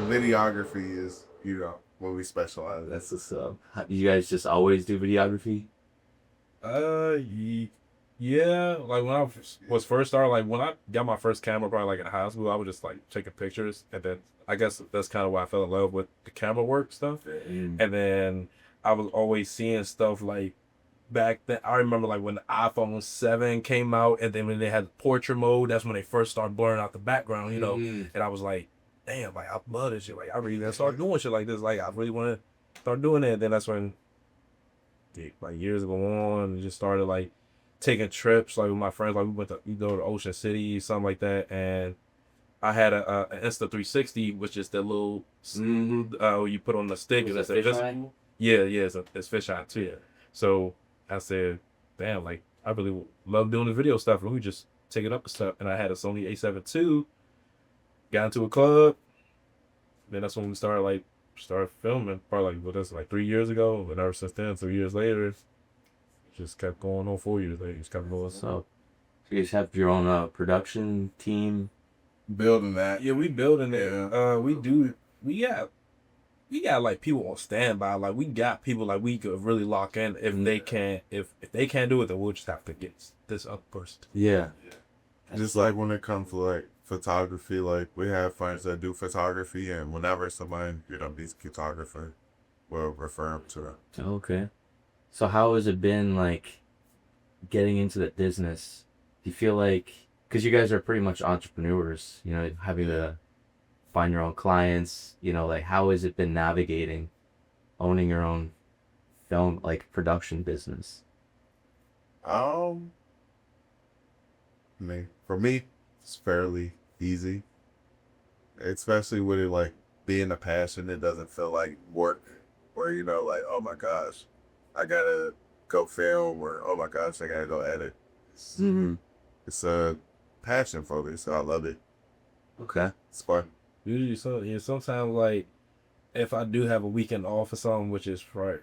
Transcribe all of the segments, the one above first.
Videography is, what we specialize in. That's what's up. You guys just always do videography? Yeah. Like when I was first started, like when I got my first camera, probably like in high school, I was just like taking pictures, and then I guess that's kind of why I fell in love with the camera work stuff. And then I was always seeing stuff like back then. I remember like when the iPhone 7 came out, and then when they had portrait mode, that's when they first started blurring out the background, And I was like, damn, like I love this shit. Like I really gotta start doing shit like this. Like I really want to start doing it. And then that's when, like years ago on, and just started like taking trips like with my friends. Like we go to Ocean City, something like that. And I had an Insta360, which is the little you put on the stick. Is that fisheye? Yeah, it's fisheye too. Yeah. So I said, damn, like I really love doing the video stuff. And we just take it up a step. And I had a Sony A7 II. Got into a club. Then that's when we started filming. Probably that's like 3 years ago. And ever since then, 3 years later, it just kept going on. 4 years later, just kept going. So you guys have your own production team? Building that. Yeah, we building it. Yeah. We do. We got like people on standby. Like we got people like we could really lock in. If they can't, if they can't do it, then we'll just have to get this other person. Yeah. Just like when it comes to like photography, like we have friends that do photography, and whenever somebody needs a photographer, we'll refer them to them. Okay. So how has it been like getting into the business? Do you feel like, because you guys are pretty much entrepreneurs, having to find your own clients, like how has it been navigating owning your own film like production business? I mean, for me, it's fairly easy, especially with it like being a passion. It doesn't feel like work, where like, oh my gosh, I gotta go film, or oh my gosh, I gotta go edit. It's a passion focus, so I love it. Okay, it's fun. Usually, sometimes like if I do have a weekend off or something, which is right.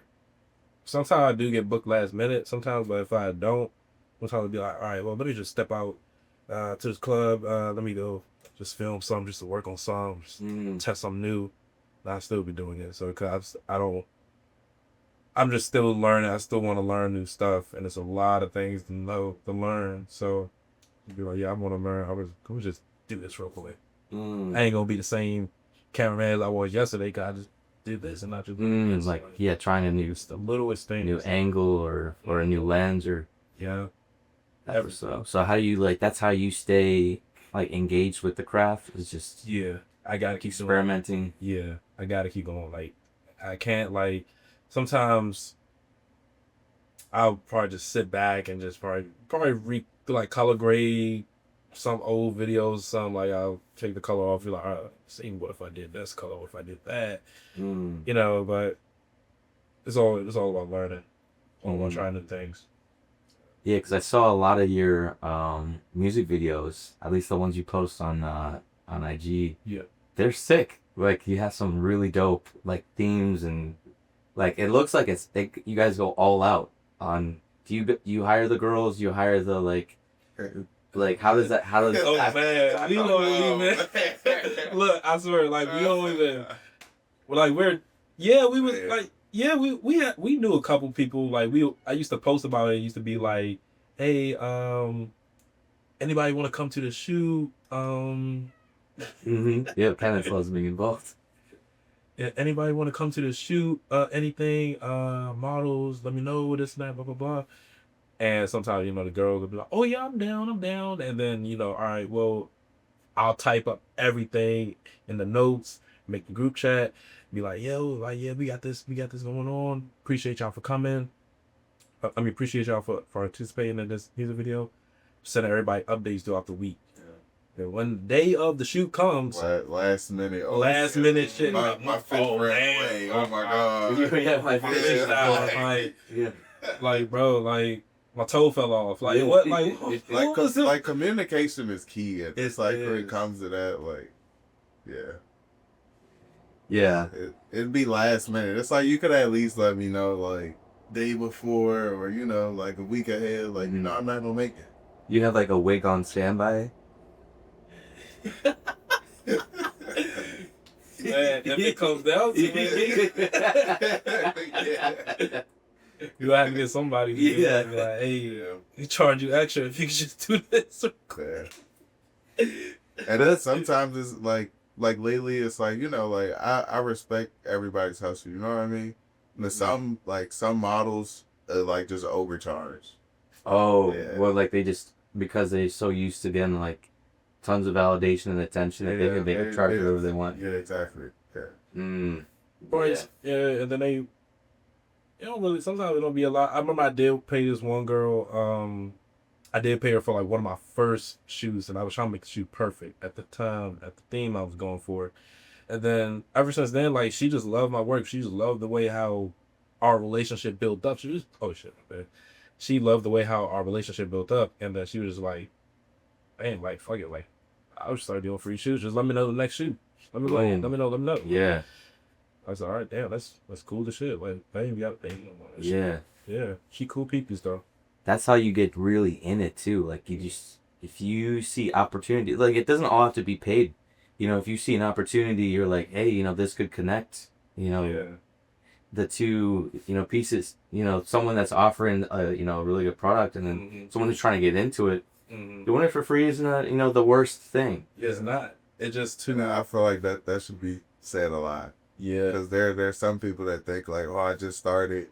Sometimes I do get booked last minute. Sometimes, but if I don't, sometimes I'll be like, all right, well, let me just step out to this club. Let me go just film something, just to work on something, just test something new. And I still be doing it. So cause I'm just still learning. I still want to learn new stuff, and it's a lot of things to learn. So you'd be like, yeah, I want to learn. I was just do this real quick. I ain't gonna be the same cameraman as I was yesterday. Cause I just did this and not just like trying a new, the littlest thing, new angle or a new lens or ever so. So how do you that's how you stay like engaged with the craft? It's just I gotta keep experimenting. I gotta keep going. Like I can't sometimes I'll probably just sit back and just probably color grade some old videos. Some like I'll take the color off. Be like, all right, see what if I did this color? What if I did that? But it's all about learning. On trying new things. Yeah, because I saw a lot of your music videos, at least the ones you post on IG. Yeah, they're sick. Like you have some really dope themes, and it looks like you guys go all out on. Do you hire the girls? You hire the how does that? Oh man, we don't even. Look, I swear, we don't even. We knew a couple people. I used to post about it. It used to be like, hey, anybody want to come to the shoot? Yeah, Planet Flow's being involved. Yeah, anybody want to come to the shoot? Anything? Models? Let me know. This and that. Blah blah blah. And sometimes the girls will be like, oh yeah, I'm down. And then all right, well, I'll type up everything in the notes, make the group chat. Be like, yo, we got this going on. Appreciate y'all for coming. Appreciate y'all for participating in this music video. Sending everybody updates throughout the week. And when the day of the shoot comes, last minute shit. My fish ran away. Oh my god. My fish bro, my toe fell off. What? Communication is key. It's where it comes to that. Yeah. It'd be last minute. It's you could at least let me know day before, or a week ahead. I'm not gonna make it. You have like a wig on standby. Man, if it comes down to it, you have to get somebody. Yeah. Like, hey, we charge you extra if you could just do this. Yeah. And then sometimes it's like lately it's like, you know, like I respect everybody's hustle, you know what I mean? And some models like just overcharge. Oh, Yeah. well, like they just, because they're so used to getting like tons of validation and attention that they can charge whatever they want. Yeah, exactly. Yeah. Boys, yeah, and then they, don't really, sometimes it don't be a lot. I remember I did pay this one girl, I did pay her for like one of my first shoes, and I was trying to make the shoe perfect at the time, at the theme I was going for. And then ever since then, like, she just loved my work. She just loved the way how our relationship built up. She was, oh shit, man. She loved the way how our relationship built up, and then she was like, man, like, fuck it, like, I'll just start doing free shoes. Just let me know the next shoe. Let me know. Let me know. Yeah. I was like, all right, damn, that's cool as shit. Like, I ain't got anything no more. Yeah. Yeah. She cool peepies though. That's how you get really in it too. Like you just, if you see opportunity, like it doesn't all have to be paid. You know, if you see an opportunity, you're like, hey, you know, this could connect. You know, the two, you know, pieces. You know, someone that's offering a, you know, a really good product, and then someone who's trying to get into it. Doing it for free isn't, you know, the worst thing. It's not. It's just too. No, I feel like that should be said a lot. Yeah. Because there's some people that think like, oh, I just started,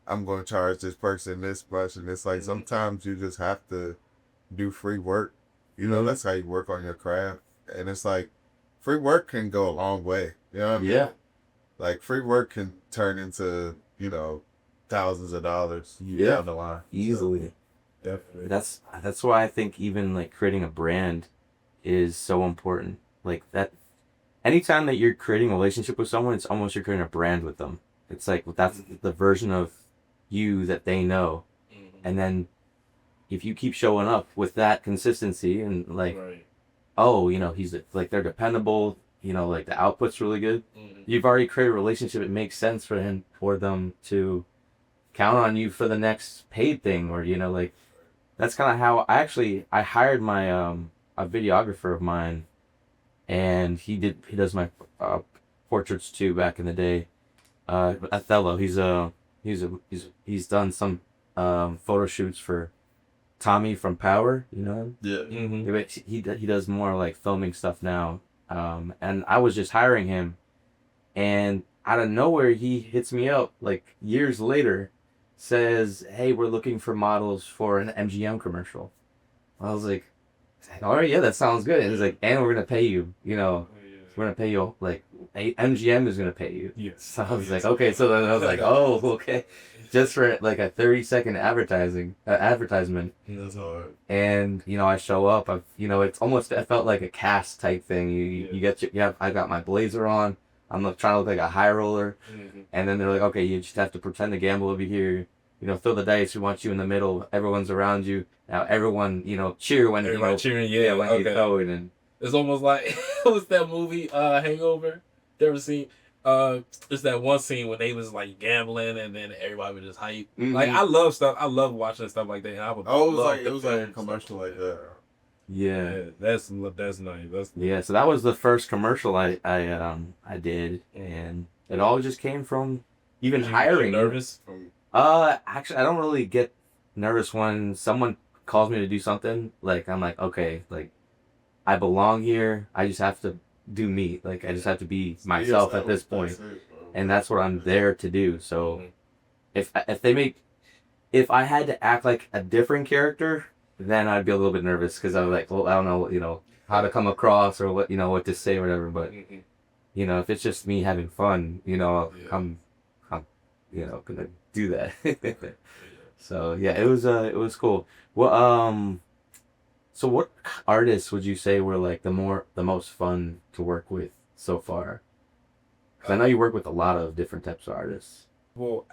I'm going to charge this person this much. And it's like, sometimes you just have to do free work. You know, that's how you work on your craft. And it's like, free work can go a long way. You know what I mean? Yeah. Like, free work can turn into, you know, thousands of dollars down the line. Easily. So, definitely. That's why I think even like creating a brand is so important. Like that, anytime that you're creating a relationship with someone, it's almost you're creating a brand with them. It's like that's the version of you that they know. And then if you keep showing up with that consistency and like, oh, you know, he's like, they're dependable, you know, like the output's really good. You've already created a relationship. It makes sense for them to count on you for the next paid thing, or, you know, like that's kind of how I hired my, a videographer of mine, and he does my portraits too back in the day. Othello, he's done some photo shoots for Tommy from Power, you know. Yeah. He does more like filming stuff now, and I was just hiring him, and out of nowhere he hits me up like years later, says, hey, we're looking for models for an MGM commercial. I was like, all right, yeah, that sounds good. And he's like, and we're gonna pay you, you know, we're gonna pay you, like MGM is gonna pay you. Yes. So I was like, okay. So then I was like, oh, okay, just for like a 30-second advertisement. That's hard. And you know, I show up. You know, it's almost, it felt like a cast type thing. I got my blazer on. I'm trying to look like a high roller, and then they're like, okay, you just have to pretend to gamble over here. You know, throw the dice. We want you in the middle. Everyone's around you. Now everyone, you know, cheer when everybody cheering. Yeah, when you throw it. And it's almost like what's that movie, Hangover? You ever seen? It's that one scene when they was like gambling and then everybody was just hype. Like I love stuff. I love watching stuff like that. And I would it was like a commercial like that. Yeah, that's nice. Yeah, so that was the first commercial I did, and it all just came from even hiring. Nervous? Actually, I don't really get nervous when someone calls me to do something. Like I'm like, okay, like I belong here. I just have to do me. Like I just have to be myself at this point, and that's what I'm there to do. So if I had to act like a different character, then I'd be a little bit nervous because I was like, well, I don't know, you know, how to come across or what, you know, what to say or whatever. But you know, if it's just me having fun, you know, I'm you know, gonna do that. So yeah, it was cool. Well, so what artists would you say were like the most fun to work with so far? Because I know you work with a lot of different types of artists. Well,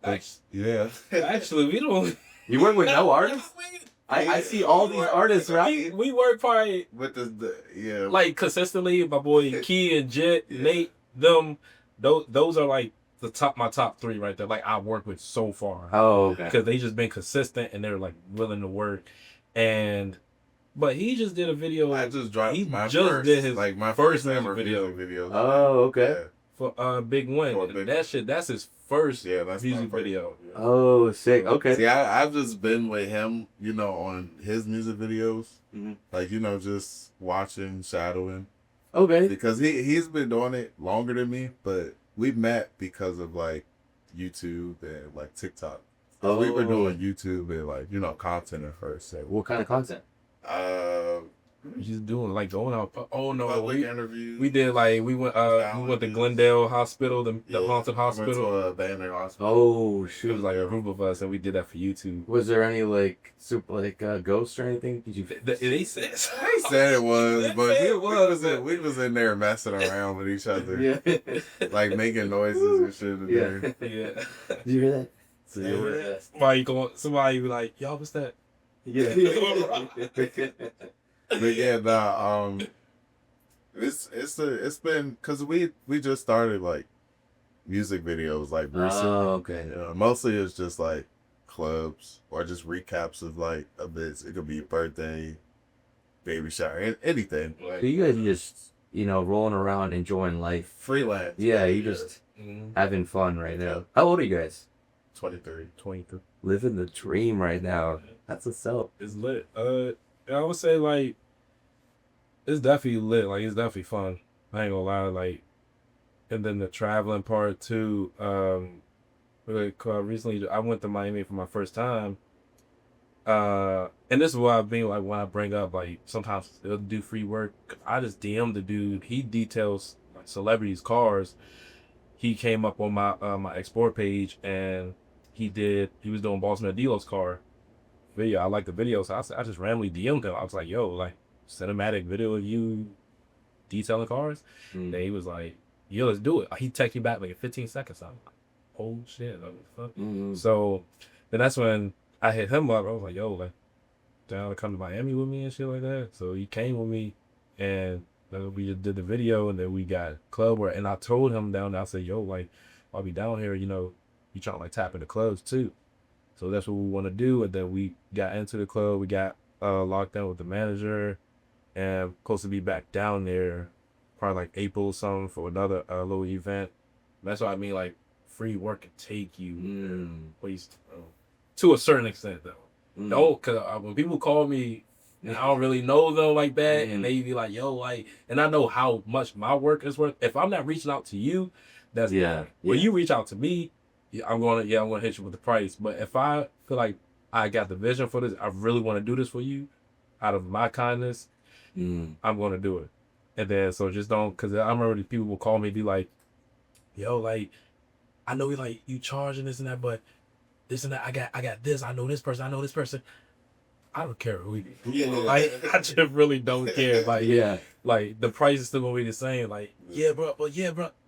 Actually, we don't. You work with no artists? I see all these artists, right? We work probably with the like consistently. My boy Key and Jet, Nate, them, those are like my top 3 right there. Like I worked with so far. Oh, okay. Because they just been consistent and they're like willing to work. But he just did a video. I just dropped he my just first, did his like my first first ever video. video. Oh, okay. For Big Win. That's his first that's music video. Oh, sick. Okay. See, I've just been with him, on his music videos. Mm-hmm. Like, just watching, shadowing. Okay. Because he's been doing it longer than me, but we met because of, like, YouTube and, like, TikTok. Oh. We were doing YouTube and, like, content at first. So, What kind of content? He's doing like going out. Oh no, public interviews. we did like we went to Glendale Hospital, the haunted hospital. We went to abandoned hospital. Oh It shoot! was like a group of us, and we did that for YouTube. Was there any like ghosts or anything? Did you? They said They said it was, but we was in there messing around with each other. Yeah. Like making noises and shit in there. Yeah. Did you hear that? Somebody be like, y'all, what's that? Yeah. But yeah, it's been because we just started like music videos like recently. Oh, okay. Mostly it's just like clubs or just recaps of like events. It could be birthday, baby shower, anything. Like, So you guys are just rolling around enjoying life. freelance. Yeah, you just having fun right now. How old are you guys? 23. Living the dream right now. That's what's up. It's lit. I would say like it's definitely lit. Like it's definitely fun. I ain't gonna lie. Like, and then the traveling part too. Recently I went to Miami for my first time. And this is what I've been like when I bring up like sometimes they'll do free work. I just DM the dude. He details like celebrities' cars. He came up on my my explore page and he was doing Bossman Adilo's car video. I like the video, so I just randomly DM'd him. I was like, yo, like cinematic video of you detailing cars. And he was like, yo, let's do it. He texted me back like in 15 seconds. I'm like, oh shit, what the fuck? So then that's when I hit him up. I was like, yo, like down to come to Miami with me and shit like that. So he came with me and then we just did the video and then we got club work. And I told him down there, I said, yo, like I'll be down here, you trying to like tap into clubs too. So that's what we want to do. And then we got into the club. We got locked down with the manager and supposed to be back down there probably like April or something for another little event. That's what I mean, like free work can take you place to a certain extent though. No, because when people call me and I don't really know them like that and they be like, yo, like, and I know how much my work is worth. If I'm not reaching out to you, that's when you reach out to me, I'm gonna hit you with the price. But if I feel like I got the vision for this, I really want to do this for you, out of my kindness, I'm gonna do it. And then so just don't, because I remember people will call me, be like, yo, like I know you charging this and that, but this and that, I got this. I know this person. I don't care who I just really don't care. Like like the price is still gonna be the same. Like but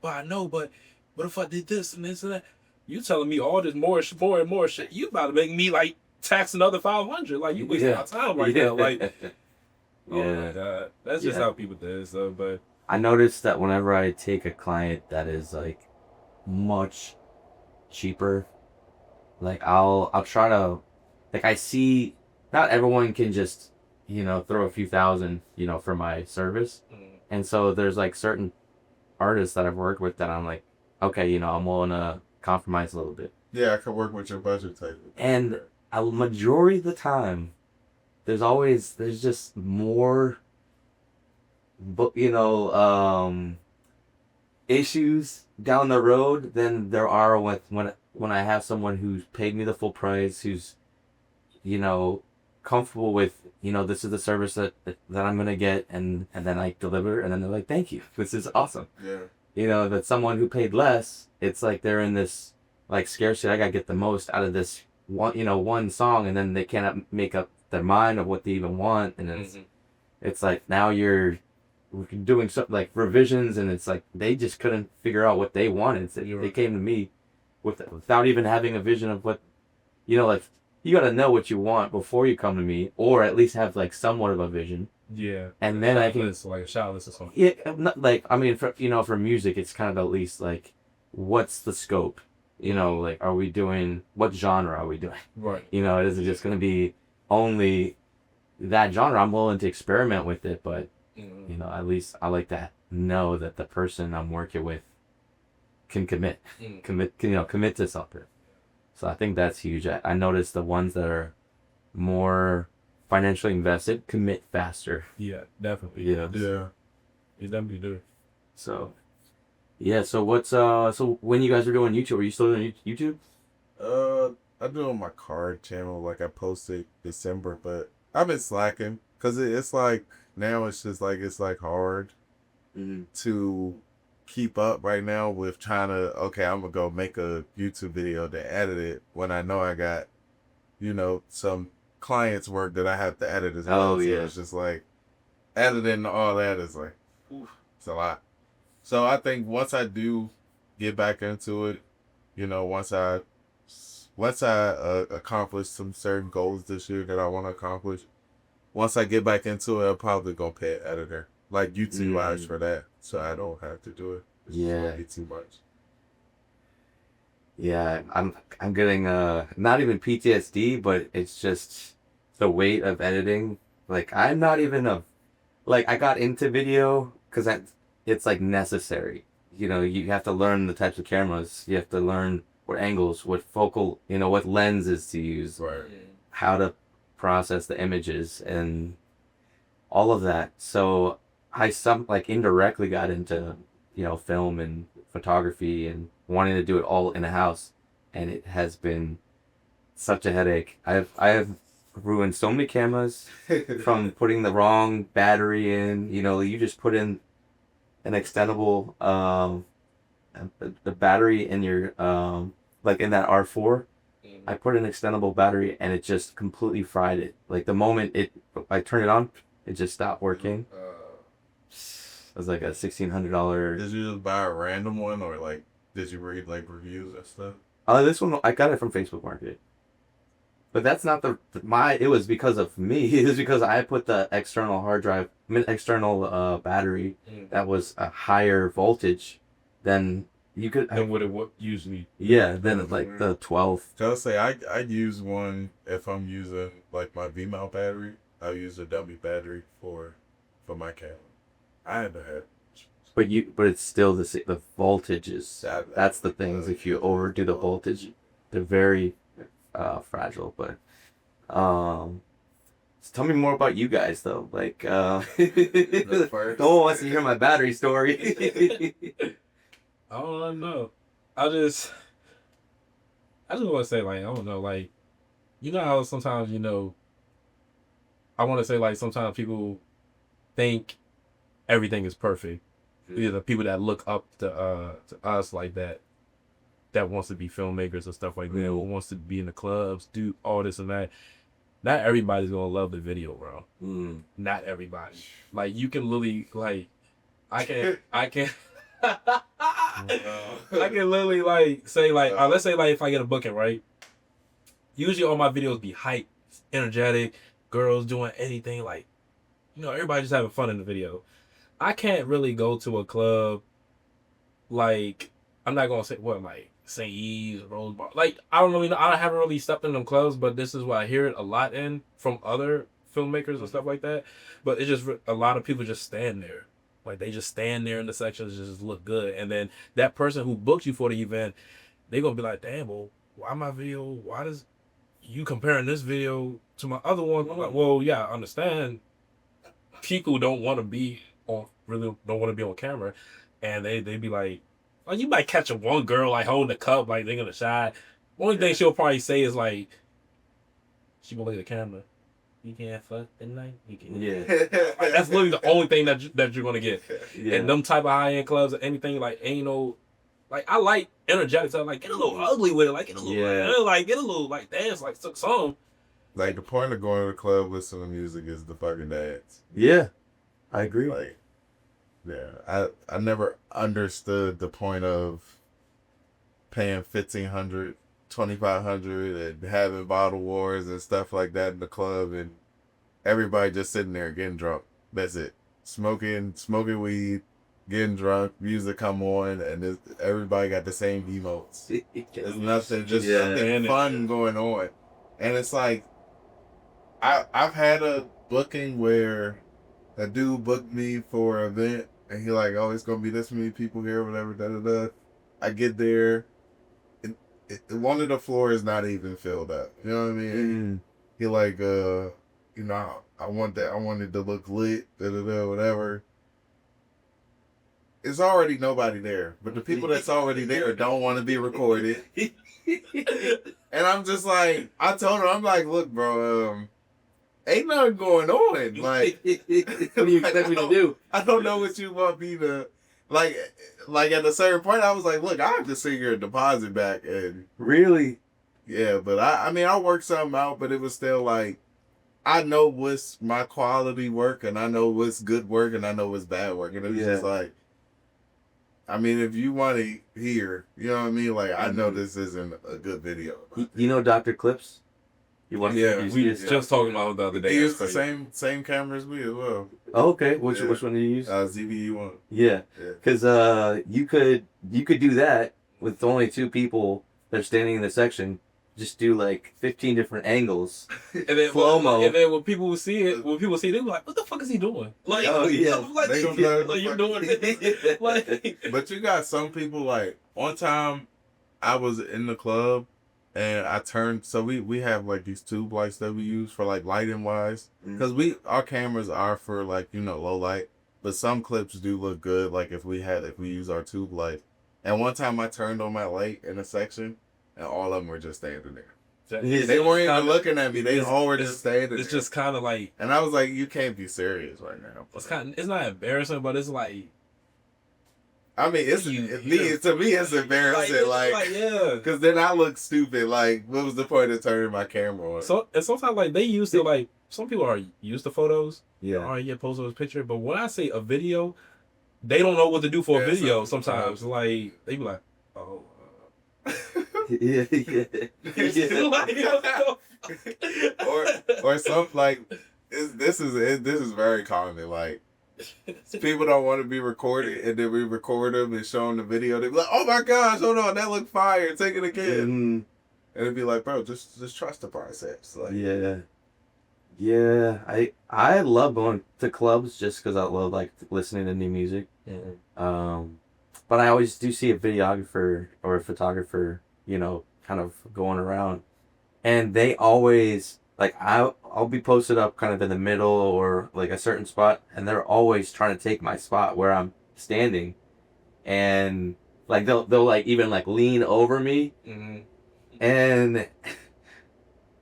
I know, but what if I did this and this and that? You telling me all this more and more shit? You about to make me like tax another $500? Like you wasting my time right now. Like oh my god, that's just how people do it. So, but I noticed that whenever I take a client that is like much cheaper, like I'll try to, like I see not everyone can just throw a few thousand for my service, and so there's like certain artists that I've worked with that I'm like, okay, I'm willing to compromise a little bit. Yeah, I could work with your budget type. And a majority of the time, there's just more, issues down the road than there are with when I have someone who's paid me the full price, who's, comfortable with, this is the service that I'm gonna get, and then I deliver, and then they're like, thank you, this is awesome. Yeah. That someone who paid less, it's like they're in this like scarcity. I gotta get the most out of this one song, and then they cannot make up their mind of what they even want, and it's like now we're doing something like revisions, and it's like they just couldn't figure out what they wanted. So they came to me without even having a vision of what, like you gotta know what you want before you come to me, or at least have like somewhat of a vision. Yeah, and then I can like a shot list or something. Yeah, not like I mean, for music, it's kind of at least like what's the scope? You know, like, are we doing, what genre are we doing? Right. You know, is it just going to be only that genre? I'm willing to experiment with it, but, you know, at least I like to know that the person I'm working with can commit, commit to something. So I think that's huge. I noticed the ones that are more financially invested commit faster. Yeah, definitely. Yeah. Yeah. You definitely do. So, yeah. So what's so when you guys were doing YouTube, are you still doing YouTube? I do on my card channel, like I posted December, but I've been slacking because it's like now it's just like it's like hard to keep up right now with trying to, okay, I'm gonna go make a YouTube video to edit it when I know I got, you know, some clients work that I have to edit as well. Oh, So yeah. it's just like editing all that is like, it's a lot. So I think once I do get back into it, you know, once I accomplish some certain goals this year that I want to accomplish, once I get back into it, I'm probably gonna pay an editor, like YouTube wise for that, so I don't have to do it. It's Yeah. be too much. Yeah, I'm getting not even PTSD, but it's just the weight of editing. Like I'm not even like I got into video because it's like necessary. You know, you have to learn the types of cameras. You have to learn what angles, what focal, you know, what lenses to use, Right. how to process the images, and all of that. So I like indirectly got into, you know, film and photography and wanting to do it all in a house, and it has been such a headache. I have ruined so many cameras from putting the wrong battery in. You know, you just put in an extendable the battery in your like in that R4. I put an extendable battery and it just completely fried it. Like the moment I turned it on, it just stopped working. It was like a $1,600. Did you just buy a random one, or like did you read like reviews and stuff? This one I got it from Facebook Market. But that's not it was because of me. It was because I put the external hard drive, external battery that was a higher voltage than you could. Than what it would usually. Yeah, than like the 12. So I'll say I use one if I'm using like my V-mount battery. I use a dummy battery for my camera. I had to have. But it's still the voltage is that's the thing. Is Uh, if you overdo the voltage, they're very fragile. But so tell me more about you guys though. Like no one wants to hear my battery story. I don't know. I just want to say, like, I don't know, like, you know how sometimes, you know, I want to say, like, sometimes people think everything is perfect. You know, the people that look up to us like that wants to be filmmakers and stuff like that, or wants to be in the clubs, do all this and that. Not everybody's gonna love the video, bro. Not everybody. Like, you can literally, like, I can I can literally, like, say, like, let's say, like, if I get a booking, right? Usually all my videos be hype, energetic, girls doing anything, like, you know, everybody just having fun in the video. I can't really go to a club, like, I'm not gonna say what, like St. E's, Rose Bar. Like, I don't really know. I haven't really stepped in them clubs, but this is what I hear it a lot in from other filmmakers and stuff like that. But it's just a lot of people just stand there. Like, they just stand there in the sections, just look good. And then that person who booked you for the event, they gonna be like, damn, well, why does you comparing this video to my other one? I'm like, well, yeah, I understand. People don't want to be on camera, and they be like you might catch one girl like holding a cup, like they gonna shy. Only thing she'll probably say is like, she gonna look at the camera. You can't fuck tonight. You can. Yeah. Like, that's literally the only thing that you're gonna get. Yeah. And them type of high end clubs or anything, like, ain't no, like, I like energetic stuff. Like, get a little ugly with it. Like, get a little, like, get a little, like, dance, like, some. Like, the point of going to the club, listening to music is the fucking dance. Yeah, I agree. Like, yeah, I never understood the point of paying $1,500, $2,500 and having bottle wars and stuff like that in the club, and everybody just sitting there getting drunk. That's it. Smoking weed, getting drunk, music come on, and everybody got the same emotes. There's nothing, just nothing fun going on. And it's like, I've had a booking where a dude booked me for an event, and he like, oh, it's gonna be this many people here, whatever, da da da. I get there, and one of the floors is not even filled up. You know what I mean? He like, you know, I wanted to look lit, da da da, whatever. It's already nobody there, but the people that's already there don't want to be recorded. And I'm just like, I told him, I'm like, look, bro, ain't nothing going on. Like, what do you expect me to do? I don't know what you want me to, like at a certain point, I was like, look, I have to send your deposit back. And really? Yeah, but I mean, I worked something out, but it was still like, I know what's my quality work, and I know what's good work, and I know what's bad work. And it was just like, I mean, if you want to hear, you know what I mean? Like, I know this isn't a good video. You know Dr. Clips? We just talking about him the other day. He used the same camera as me as well. Oh, okay. Which one do you use? ZV-1. Yeah. Because you could do that with only 2 people that are standing in the section. Just do like 15 different angles, and then slow-mo. And then when people see it, they be like, "What the fuck is he doing?" Like, like you're doing it. Like, but you got some people like. One time, I was in the club, and I turned. So we have like these tube lights that we use for like lighting wise, because our cameras are for like, you know, low light, but some clips do look good. Like if we use our tube light, and one time I turned on my light in a section. And all of them were just standing there. They weren't even looking at me. They all were just standing there. It's just kind of like... And I was like, you can't be serious right now. It's not embarrassing, but it's like... I mean, to me, it's embarrassing. Like yeah. Because then I look stupid. Like, what was the point of turning my camera on? And sometimes, like, they used to, like... Some people are used to photos. Yeah. Or you post a picture. But when I say a video, they don't know what to do for a video sometimes. Like, they be like, oh... yeah. or something like this is very common. Like people don't want to be recorded, and then we record them and show them the video. They be like, "Oh my gosh, hold on, that looked fire. Take it again." And it'd be like, "Bro, just trust the process." Like, yeah. I love going to clubs just because I love like listening to new music. But I always do see a videographer or a photographer, you know, kind of going around, and they always like I'll be posted up kind of in the middle or like a certain spot, and they're always trying to take my spot where I'm standing, and like they'll like even like lean over me, and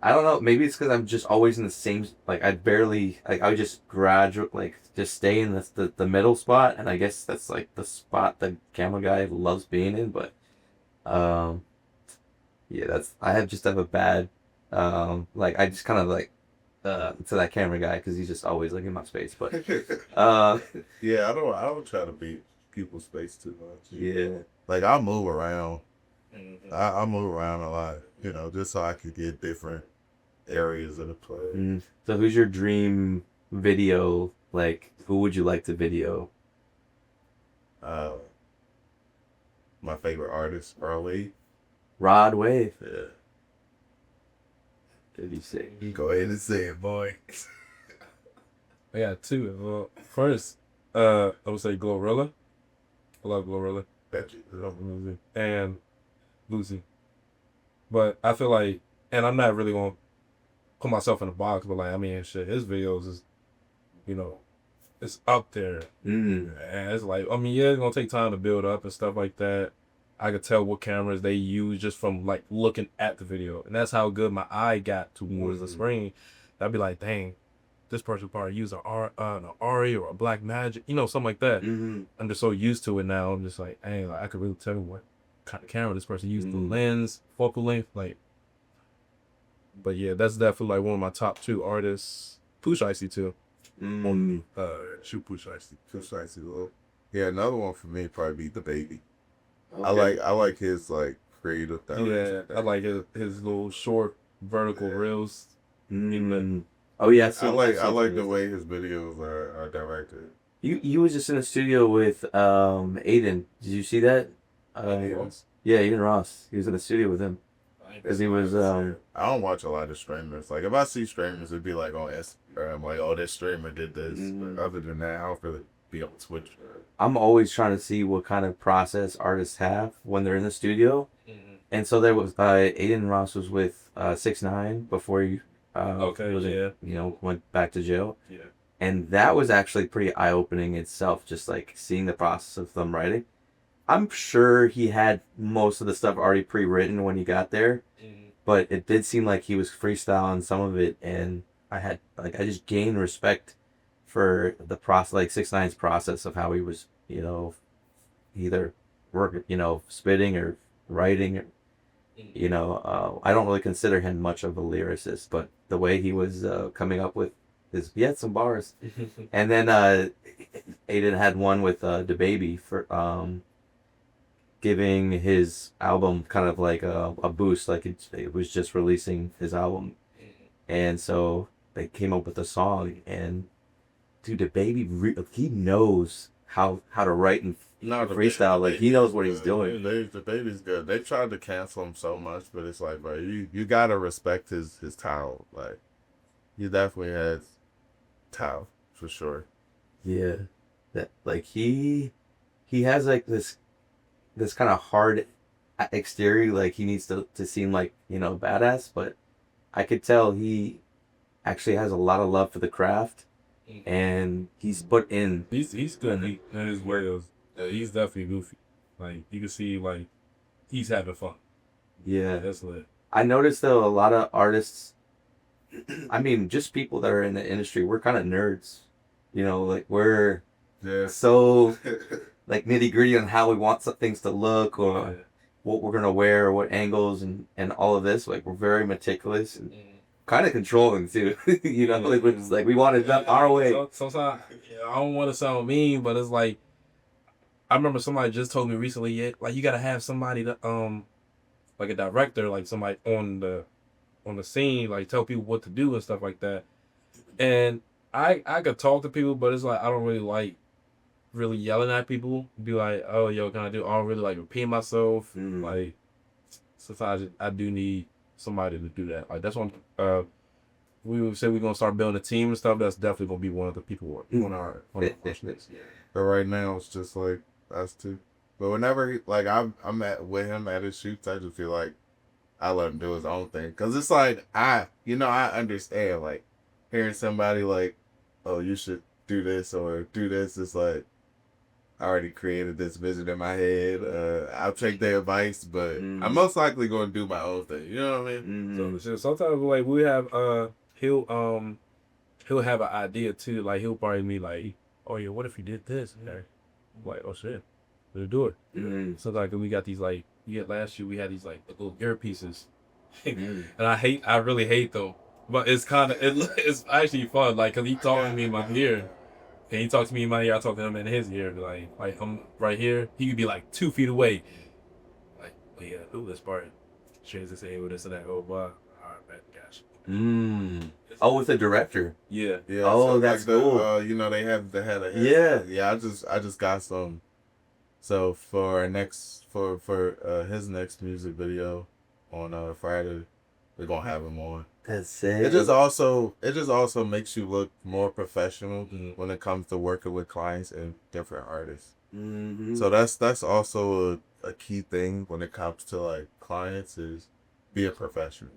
I don't know, maybe it's because I'm just always in the same, like I would just graduate, like just stay in the middle spot, and I guess that's like the spot the camera guy loves being in, but yeah, I have a bad, like I just kind of like, to that camera guy, because he's just always like in my space, but, yeah, I don't try to beat people's space too much. Yeah. Like I move around. I move around a lot, you know, just so I could get different areas of the play. So who's your dream video? Like, who would you like to video? My favorite artist, early. Rod Wave. Yeah. Did you say? Go ahead and say it, boy. I got 2. Well, first, I would say Glorilla. I love Glorilla. And Lucy. But I feel like, and I'm not really going to put myself in a box, but like, I mean, shit, his videos is, you know, it's up there. And it's like, I mean, yeah, it's going to take time to build up and stuff like that. I could tell what cameras they use just from like looking at the video. And that's how good my eye got towards the screen. I'd be like, dang, this person probably use an Ari or a Black Magic, you know, something like that. I'm just so used to it now. I'm just like, hey, like, I could really tell what kind of camera this person used, the lens, focal length, like. But yeah, that's definitely like one of my top 2 artists. Push Icy too. Shoot Push Icy. Push Icy. Yeah, another one for me probably be The Baby. Okay. I like his like creative direction. Yeah, I like his little short vertical reels. Oh yeah, I like the way his videos are directed. You was just in the studio with Aiden. Did you see that? Yeah, Aiden Ross. He was in the studio with him because he was I don't watch a lot of streamers. Like if I see streamers, it'd be like on Instagram, like oh this streamer did this. But other than that, I don't really be on Twitch. I'm always trying to see what kind of process artists have when they're in the studio. And so there was Aiden Ross was with 6ix9ine before he went back to jail. Yeah. And that was actually pretty eye opening itself, just like seeing the process of them writing. I'm sure he had most of the stuff already pre-written when he got there, but it did seem like he was freestyling some of it, and I just gained respect for the process, like 6ix9ine's process of how he was, either spitting or writing. I don't really consider him much of a lyricist, but the way he was coming up with he had some bars. And then Aiden had one with DaBaby for giving his album kind of like a boost, like it was just releasing his album. And so they came up with a song, and dude, DaBaby, he knows how to write and freestyle. Like he knows what he's doing. DaBaby's good. They tried to cancel him so much, but it's like, bro, you gotta respect his talent. Like he definitely has talent for sure. Yeah, that like he has like this kind of hard exterior. Like he needs to seem like badass, but I could tell he actually has a lot of love for the craft, and he's put in. He's good in his ways. He's definitely goofy. Like you can see, like he's having fun. Yeah, that's lit. I noticed though a lot of artists. I mean, just people that are in the industry, we're kind of nerds. Like we're so like nitty gritty on how we want some things to look or what we're gonna wear or what angles and all of this. Like we're very meticulous and kind of controlling too. Like we're just like we want it done our way. Sometimes I don't want to sound mean, but it's like I remember somebody just told me recently, like you gotta have somebody that like a director, like somebody on the scene, like tell people what to do and stuff like that. And I could talk to people, but it's like I don't really like really yelling at people. Be like, oh yo, can I do? I don't really like repeat myself. Like sometimes I do need somebody to do that. Like that's one. We would say we're gonna start building a team and stuff. That's definitely gonna be one of the people on our questions. But right now it's just like us two. But whenever I'm with him at his shoots, I just feel like I let him do his own thing. Cause it's like I understand like hearing somebody like, oh you should do this or do this. It's like I already created this vision in my head. I'll take their advice, but I'm most likely going to do my own thing. You know what I mean? So sometimes like we have he'll have an idea too. Like he'll probably be like, oh yeah, what if you did this? And I'm like, oh shit, let's do it. So like we got these like last year we had these like little earpieces, and I really hate them, but it's kind of it's actually fun. Like cause he talking to me in my ear. And he talks to me in my ear, I talk to him in his ear. Like I'm right here, he could be like 2 feet away. Like, oh yeah, do this part. Change this able, this and that. Oh, blah. All right, man, gosh. Oh, with the director. Yeah. Oh, so that's like cool. They had a yeah. I just got some. So for his next music video on Friday, we're gonna have him on. That's sick. It just also makes you look more professional when it comes to working with clients and different artists. So that's also a key thing when it comes to like clients is be a professional.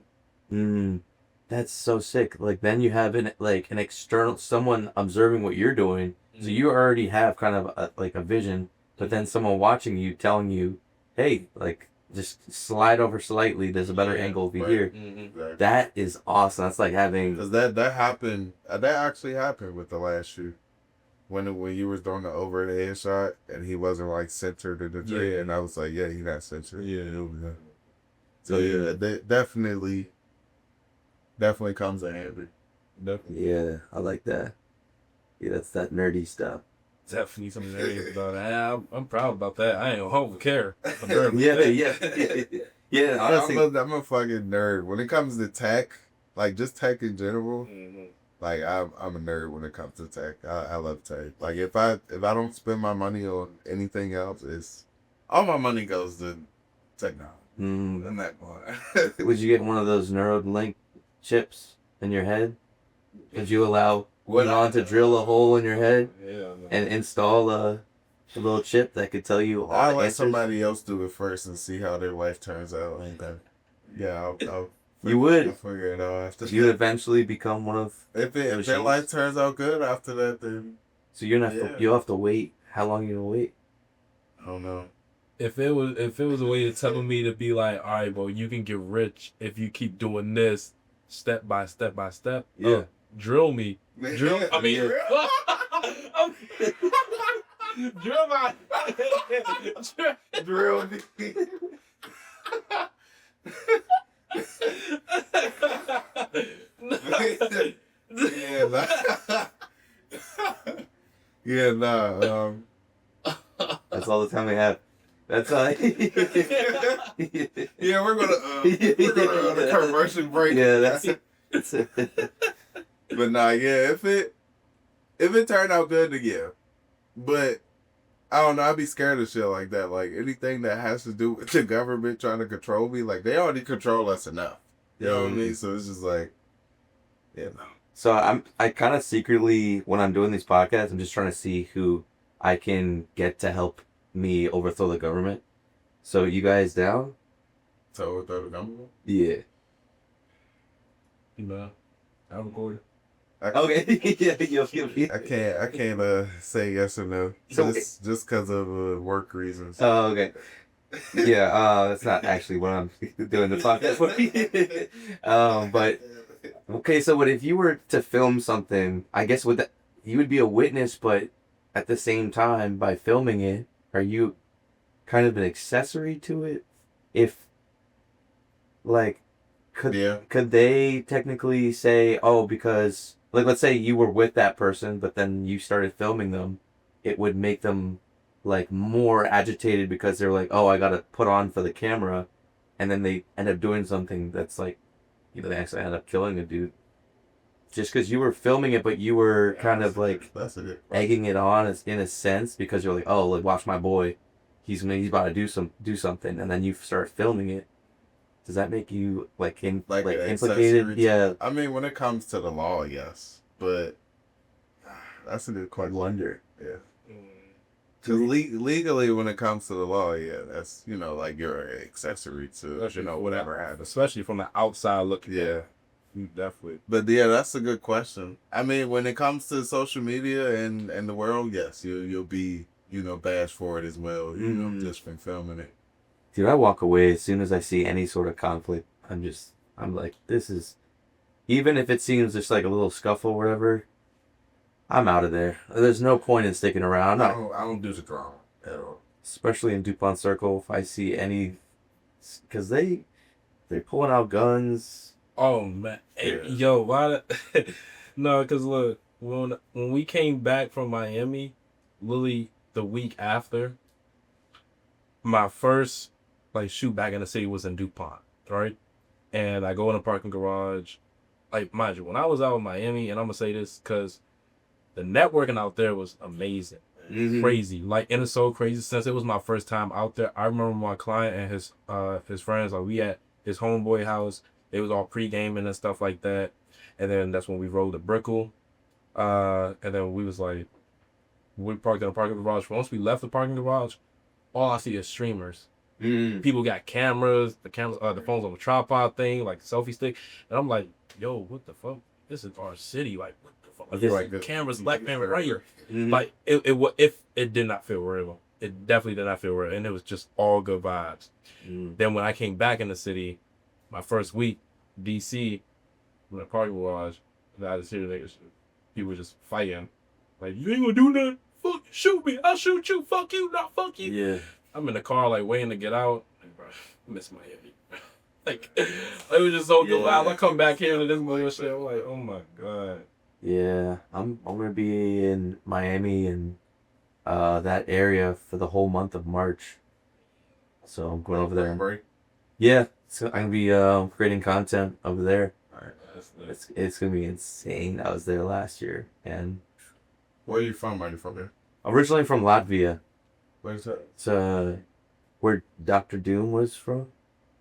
That's so sick. Like then you have an external someone observing what you're doing, so you already have kind of a vision, but then someone watching you telling you, hey, like. Just slide over slightly. There's a better angle over here. Exactly. That is awesome. That's like having because that happened. That actually happened with the last shoot when you was doing the over the head shot and he wasn't like centered in the tree, and I was like, yeah, he's not centered. Yeah. So that definitely comes in handy. Definitely. Yeah, I like that. Yeah, that's that nerdy stuff. Definitely some nerdy about that. I'm proud about that. I ain't gonna care. Yeah. Honestly, I'm a fucking nerd when it comes to tech, like just tech in general. Like I'm a nerd when it comes to tech. I love tech. Like if I don't spend my money on anything else, it's all my money goes to technology. And that part. Would you get one of those Neuralink chips in your head? Would you allow Elon to drill a hole in your head and install a little chip that could tell you all I'll the let answers? somebody else do it first and see how their life turns out. Yeah, I'll You would. I'll figure it out after. You would eventually become one of. If their life turns out good after that, then So you're not. You'll have to wait. How long are you gonna wait? I don't know. If it was a way of telling me to be like, all right, well, you can get rich if you keep doing this step by step by step. Yeah. Drill me. Drill. I mean, drill my. Drill me. Yeah, nah. Yeah, nah. That's all the time we have. That's all. Yeah, we're gonna on a commercial break. Yeah, that's it. But nah, yeah, if it turned out good, then yeah. But I don't know, I'd be scared of shit like that. Like anything that has to do with the government trying to control me, like they already control us enough. You know what I mean? So it's just like, yeah, no. So I kind of secretly, when I'm doing these podcasts, I'm just trying to see who I can get to help me overthrow the government. So you guys down? So overthrow the government? Yeah. No, I'm recording. Okay. Yeah. I can't say yes or no. So just because of work reasons. Oh, okay. Yeah, that's not actually what I'm doing the podcast for. But okay, so what if you were to film something? I guess you would be a witness, but at the same time, by filming it, are you kind of an accessory to it? If like, could they technically say, oh, because like let's say you were with that person, but then you started filming them, it would make them like more agitated because they're like, oh, I gotta put on for the camera, and then they end up doing something that's like, they actually end up killing a dude just because you were filming it, but you were kind of like egging it on in a sense because you're like, oh, like watch my boy, he's about to do something, and then you start filming it. Does that make you like implicated? Yeah. I mean, when it comes to the law, yes, but that's a good question. I wonder. Yeah. Because legally, when it comes to the law, yeah, that's, like you're an accessory to, whatever happens. Especially from the outside looking. Yeah. Definitely. But yeah, that's a good question. I mean, when it comes to social media and the world, yes, you'll be, bashed for it as well, just from filming it. Dude, I walk away as soon as I see any sort of conflict. I'm like, this is, even if it seems just like a little scuffle or whatever, I'm out of there. There's no point in sticking around. I don't do the drama at all. Especially in DuPont Circle, if I see any, because they're pulling out guns. Oh man, hey, yo, why? No, because look, when we came back from Miami, literally the week after, my first shoot back in the city was in DuPont, right? And I go in the parking garage, like mind you, when I was out in Miami, and I'm gonna say this because the networking out there was amazing. Crazy, and it's so crazy since it was my first time out there. I remember my client and his friends, like we at his homeboy house. It was all pre-gaming and stuff like that, and then that's when we rode the Brickle, and then we was like, we parked in the parking garage. Once we left the parking garage, all I see is streamers. People got cameras, the phones on the tripod thing, like selfie stick, and I'm like, yo, what the fuck? This is our city, like what the fuck? I feel like the cameras, black camera right here. Like it did not feel real. It definitely did not feel real, and it was just all good vibes. Then when I came back in the city, my first week, DC, in the parking garage, I just hear niggas, people just fighting. Like, you ain't gonna do nothing? Fuck, shoot me. I'll shoot you. Fuck you, not fuck you. Yeah. I'm in the car, waiting to get out. Like, bro, I miss Miami. It was just so good. I come back here to this bullshit. I'm like, oh my God. Yeah, I'm gonna be in Miami and that area for the whole month of March. So I'm going over there. Break? Yeah, so I'm gonna be creating content over there. All right. It's gonna be insane. I was there last year, and Where are you from? Are you from there? originally from Latvia. Where's that? It's where Doctor Doom was from.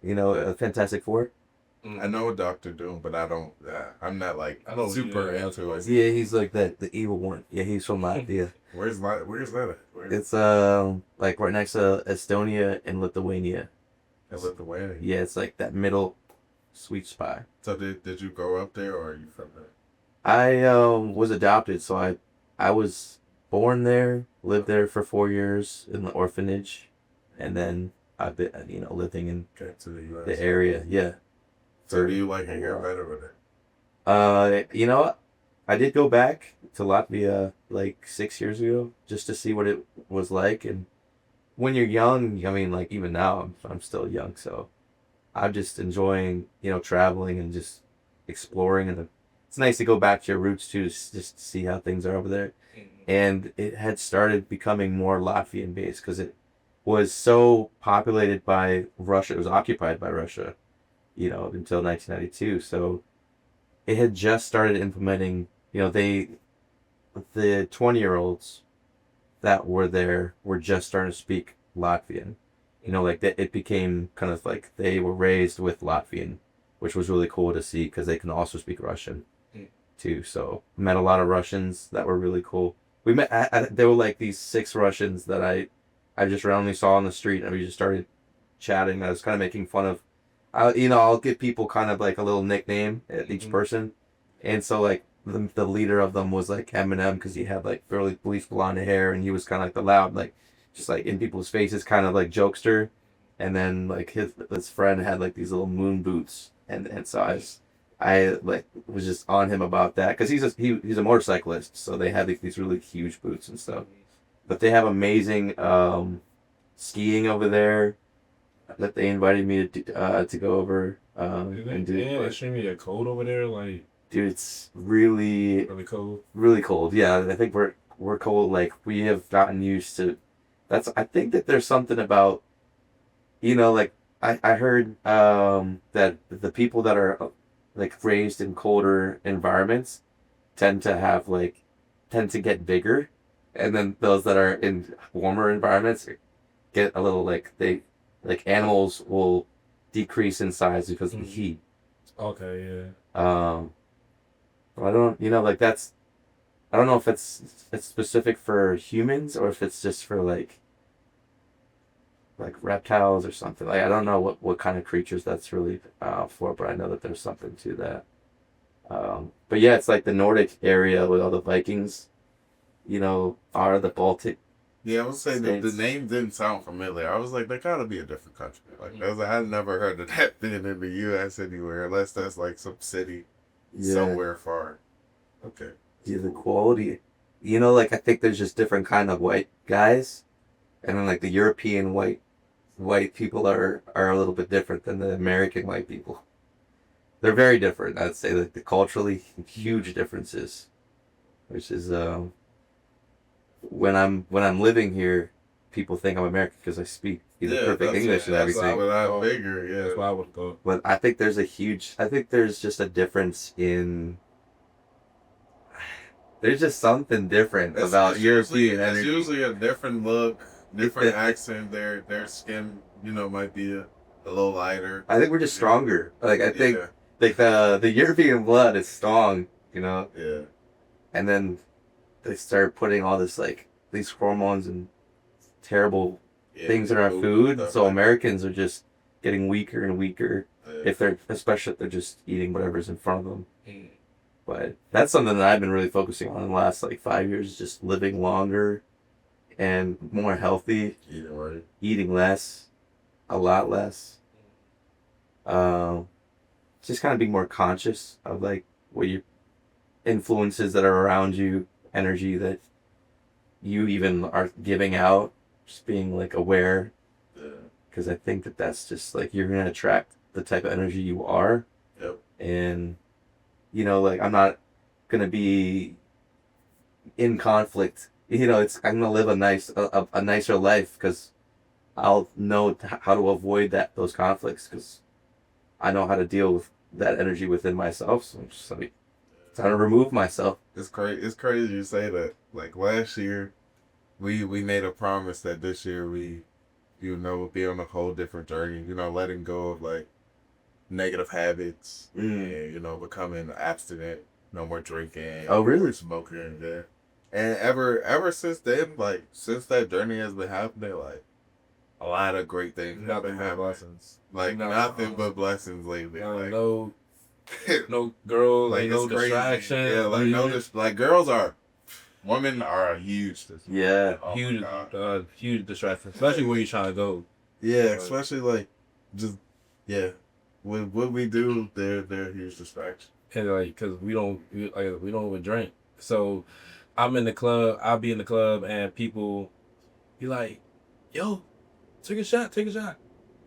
You know, Fantastic Four. I know Doctor Doom, but I don't. I'm not like I know, super yeah. into it. Yeah, he's like the evil one. Yeah, he's from Latvia. Where's that at? It's like right next to Estonia and Lithuania. In Lithuania. Yeah, it's like that middle sweet spot. So did you grow up there, or are you from there? I was adopted, so I was born there, lived there for 4 years in the orphanage, and then I've been living in Okay, to the U.S. the area. Yeah. So do you like it here better with it? I did go back to Latvia like 6 years ago just to see what it was like, and when you're young, I mean, like even now, I'm still young, so I'm just enjoying traveling and just exploring, and it's nice to go back to your roots too, just to see how things are over there. And it had started becoming more Latvian based because it was so populated by Russia. It was occupied by Russia, until 1992. So it had just started implementing, the 20-year-olds that were there were just starting to speak Latvian. Like that, it became kind of like they were raised with Latvian, which was really cool to see because they can also speak Russian too. So met a lot of Russians that were really cool. We met. There were like these 6 Russians that I just randomly saw on the street, and we just started chatting. I was kind of making fun of. I'll give people kind of like a little nickname at each person, and so like the leader of them was like Eminem because he had like really bleached blonde hair, and he was kind of like the loud, like just like in people's faces, kind of like jokester. And then like his friend had like these little moon boots, and so I like was just on him about that because he's a motorcyclist, so they had like these really huge boots and stuff. But they have amazing skiing over there that they invited me to go over and do. Yeah, extremely cold over there, like. Dude, it's really cold. Really cold. Yeah, I think we're cold. Like we have gotten used to. I think that there's something about, like I heard that the people that are like raised in colder environments tend to get bigger, and then those that are in warmer environments get a little animals will decrease in size because of the heat. Okay, yeah. I don't, I don't know if it's specific for humans or if it's just for like reptiles or something. Like I don't know what kind of creatures that's really for, but I know that there's something to that. But yeah, it's like the Nordic area with all the Vikings, are the Baltic. Yeah, I would say that the name didn't sound familiar. I was like, that gotta be a different country. Like I had never heard of that being in the U.S. anywhere, unless that's like some city. Yeah. Somewhere far. Okay. Yeah, the quality. I think there's just different kind of white guys, and then like the European white people are a little bit different than the American white people. They're very different. I'd say like the culturally huge differences, which is when I'm living here, people think I'm American because I speak perfect English and everything. That's what I figure. Yeah, that's why I would go. But I think there's just a difference in. There's just something different about European energy. It's usually a different look, different accent. Their skin, might be a little lighter. I think we're just stronger. Like I think like the European blood is strong, Yeah. And then they start putting all this like these hormones and terrible things in our food. So Americans are just getting weaker and weaker especially if they're just eating whatever's in front of them. But that's something that I've been really focusing on in the last 5 years, just living longer and more healthy, eating less, a lot less. Just kind of being more conscious of what your influences that are around you, energy that you even are giving out, just being aware. Because I think that's just you're going to attract the type of energy you are. Yep. And I'm not gonna be in conflict. I'm gonna live a nicer life because I'll know how to avoid those conflicts because I know how to deal with that energy within myself. So I'm just like trying to remove myself. It's crazy. It's crazy you say that. Like last year, we made a promise that this year we, would be on a whole different journey. Letting go of like negative habits and becoming abstinent. No more drinking. Oh, really? No more smoking. Yeah. And ever since then, like since that journey has been happening, like a lot of great things have been Nothing but happening. blessings. Like nothing but blessings lately. Like, No girls, like no it's crazy. distraction. Yeah, like like girls women are a huge. Yeah. Oh, huge, God. huge distraction, especially when you're trying to go. Yeah, especially like just what we do, they're a huge distraction. And like, cause we don't even drink. So I'm in the club. I'll be in the club, and people be like, "Yo, take a shot."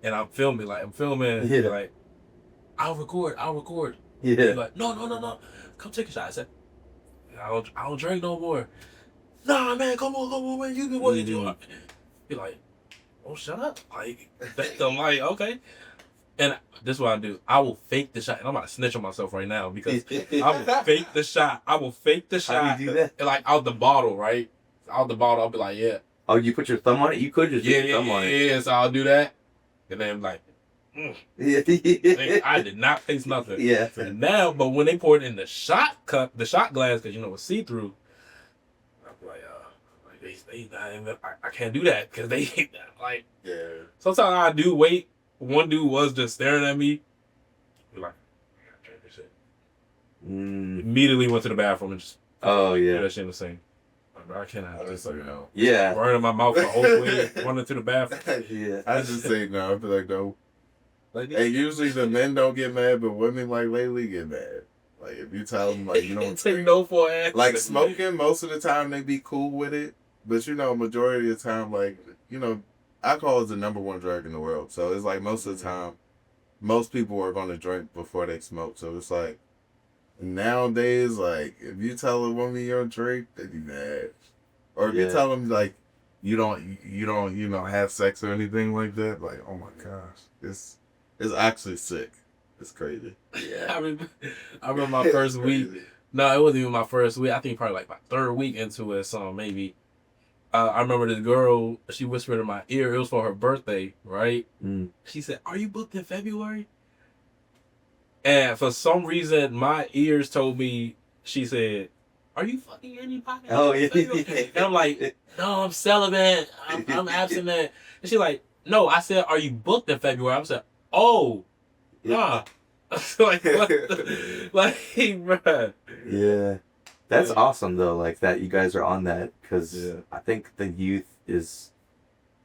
And I'm filming. Yeah. Like, I'll record. Yeah. Be like, no, come take a shot. I said, I don't drink no more. Nah, man, come on, man. You do what you do. Be like, oh, shut up. Like, I'm like, okay. And this is what I do. I will fake the shot. And I'm about to snitch on myself right now because I will fake the shot. How do you do that? And like out the bottle, right? Out the bottle, I'll be like, yeah. Oh, you put your thumb on it? You could just put your thumb on it. Yeah, so I'll do that. And then I'm like, I did not taste nothing. Yeah. And now, but when they pour it in the shot cup, the shot glass, because it's see-through, I'm like, I can't do that because they like. Yeah. Sometimes I do wait. One dude was just staring at me. Be like, I gotta drink this shit. Immediately went to the bathroom and just yeah. that shit in the sink. I cannot. I just say no. Yeah. Burning my mouth the whole way, running to the bathroom. Yeah. I just say no. I feel like no. Like, And usually the men don't get mad, but women like lately get mad. Like if you tell them like you don't take no for an answer. like smoking, most of the time they be cool with it, but majority of the time like alcohol is the number one drug in the world. So it's like most of the time, most people are gonna drink before they smoke. So it's like nowadays, like if you tell a woman you don't drink, they be mad. Or if you tell them like you don't have sex or anything like that, like oh my gosh, it's actually sick. It's crazy. Yeah. I remember my first week. No, it wasn't even my first week. I think probably like my third week into it, so maybe. I remember this girl, she whispered in my ear, it was for her birthday, right? She said, "Are you booked in February?" And for some reason, my ears told me, she said, "Are you fucking anybody?" Oh, yeah. And I'm like, "No, I'm celibate. I'm abstinent." And she's like, "No," I said, "Are you booked in February?" I said, "Oh, nah." Like, what like, bruh. Yeah. That's awesome though, like that you guys are on that, because I think the youth is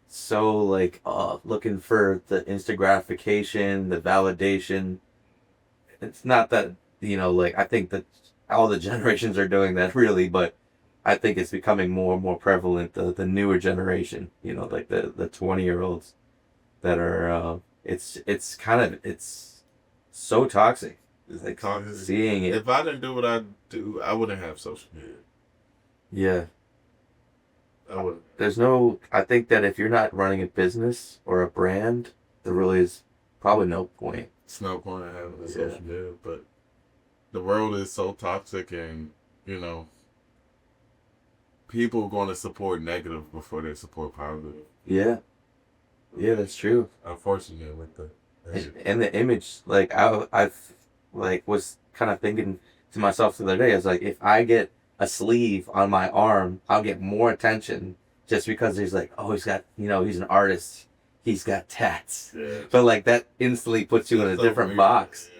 so like looking for the instant gratification, the validation. It's not that like I think that all the generations are doing that really, but I think it's becoming more and more prevalent. The newer generation, like the 20-year-olds that are it's so toxic. It's like seeing it. If I didn't do what I do, I wouldn't have social media. Yeah. I wouldn't. I think that if you're not running a business or a brand, there really is probably no point. It's no point in having a social media, but the world is so toxic and, people are going to support negative before they support positive. Yeah. Yeah, that's true. Unfortunately, with and the image, like I've like was kind of thinking to myself the other day, I was like, if I get a sleeve on my arm, I'll get more attention just because he's like, oh, he's got, he's an artist, he's got tats. Yeah. But like that instantly puts you in a different box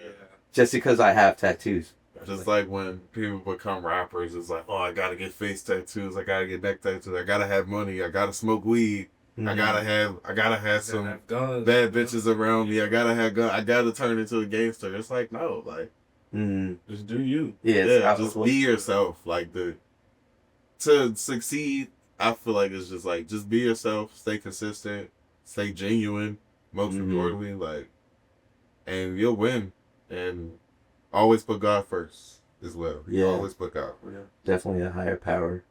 just because I have tattoos. Just like when people become rappers, it's like, oh, I gotta get face tattoos, I gotta get neck tattoos, I gotta have money, I gotta smoke weed. I gotta have some bad bitches around me. I gotta have guns. I gotta turn into a gangster. It's like no, like just do you. Yeah, just be yourself. Like to succeed, I feel like it's just like just be yourself, stay consistent, stay genuine. Most importantly, like, and you'll win. And always put God first as well. Always put God first. Yeah. Definitely a higher power.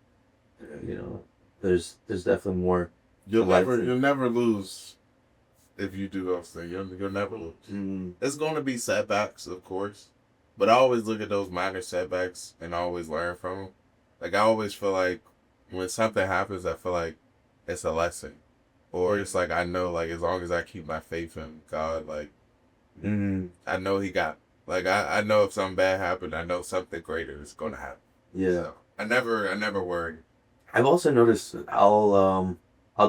There's definitely more. You'll never lose if you do those things. You'll never lose. Mm. It's going to be setbacks, of course, but I always look at those minor setbacks and I always learn from them. Like, I always feel like when something happens, I feel like it's a lesson. Or it's like, I know, like, as long as I keep my faith in God, like, I know He got, like, I know if something bad happened, I know something greater is going to happen. Yeah. So, I never worry. I've also noticed I'll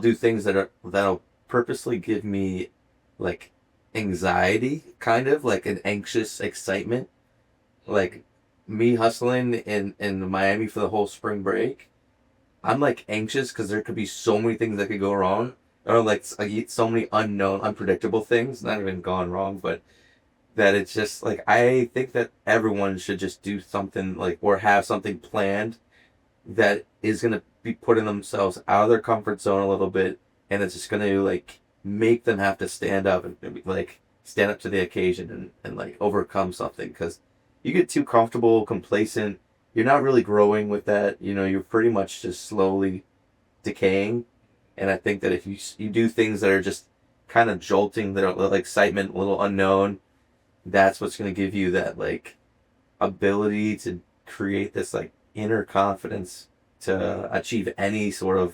do things that'll purposely give me like anxiety, kind of like an anxious excitement. Like me hustling in Miami for the whole spring break, I'm like anxious because there could be so many things that could go wrong, or like so many unknown, unpredictable things. Not even gone wrong, but that it's just like I think that everyone should just do something like or have something planned that is gonna be putting themselves out of their comfort zone a little bit, and it's just gonna like make them have to stand up and like stand up to the occasion and like overcome something because you get too comfortable, complacent. You're not really growing with that. You know, you're pretty much just slowly decaying. And I think that if you do things that are just kind of jolting, that are a little excitement, a little unknown, that's what's gonna give you that like ability to create this like inner confidence to achieve any sort of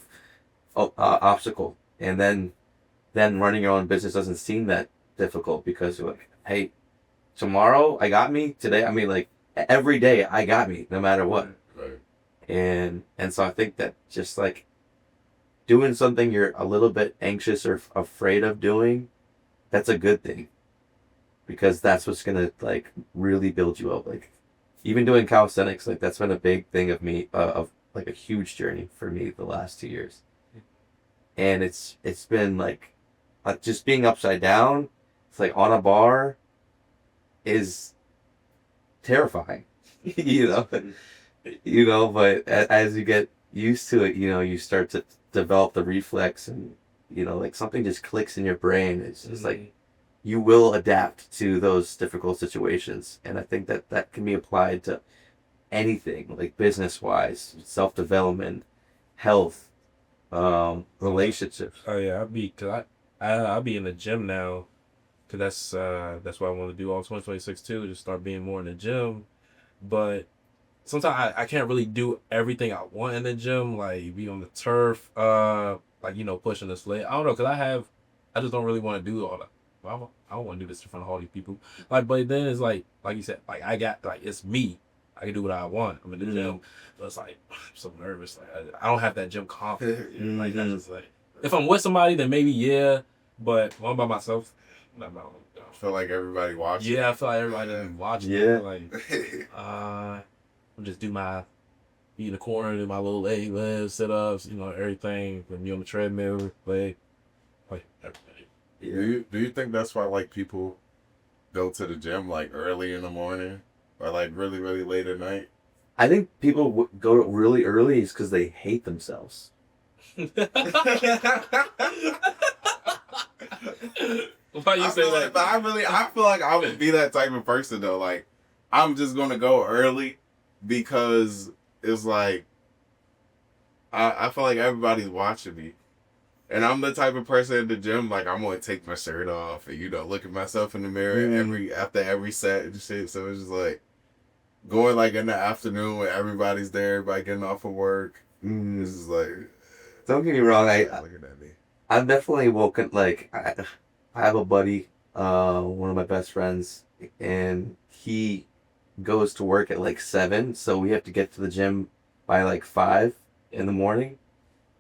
obstacle. And then running your own business doesn't seem that difficult because you're like, hey, tomorrow I got me. Today, I mean, like every day I got me, no matter what. Right. And so I think that just like doing something you're a little bit anxious or afraid of doing, that's a good thing because that's what's gonna like really build you up. Like even doing calisthenics, like that's been a big thing of me, of like a huge journey for me the last 2 years. And it's been like just being upside down. It's like on a bar is terrifying, you know. But as you get used to it, you know, you start to develop the reflex, and you know, like something just clicks in your brain. It's just like you will adapt to those difficult situations, and I think that can be applied to anything, like business wise, self development, health, relationships. Oh yeah, I'll be in the gym now, cause that's what I want to do all 2026 too. Just start being more in the gym, but sometimes I can't really do everything I want in the gym, like be on the turf, like you know pushing the sled. I don't know, cause I just don't really want to do all that. Well, I don't want to do this in front of all these people. Like, but then it's like you said, like I got like it's me. I can do what I want. I'm in the gym, but it's like I'm so nervous. Like I don't have that gym confidence. Like that's just like if I'm with somebody, then maybe yeah. But when I'm by myself, no. I feel like everybody watching. Yeah, I feel like everybody watching. Yeah. Like I'll just be in the corner, do my little leg lifts, sit ups, you know, everything. Then be on the treadmill, like everything. Yeah. Do you think that's why like people go to the gym like early in the morning or like really really late at night? I think people go really early is because they hate themselves. Why you say that? But I feel like I would be that type of person though. Like I'm just gonna go early because it's like I feel like everybody's watching me. And I'm the type of person in the gym, like, I'm going to take my shirt off and, you know, look at myself in the mirror after every set and shit. So it's just like going, like, in the afternoon when everybody's there, everybody getting off of work. This is like... Don't get me wrong, looking at me. I've definitely woken, like, I have a buddy, one of my best friends, and he goes to work at, like, 7, so we have to get to the gym by, like, 5 in the morning.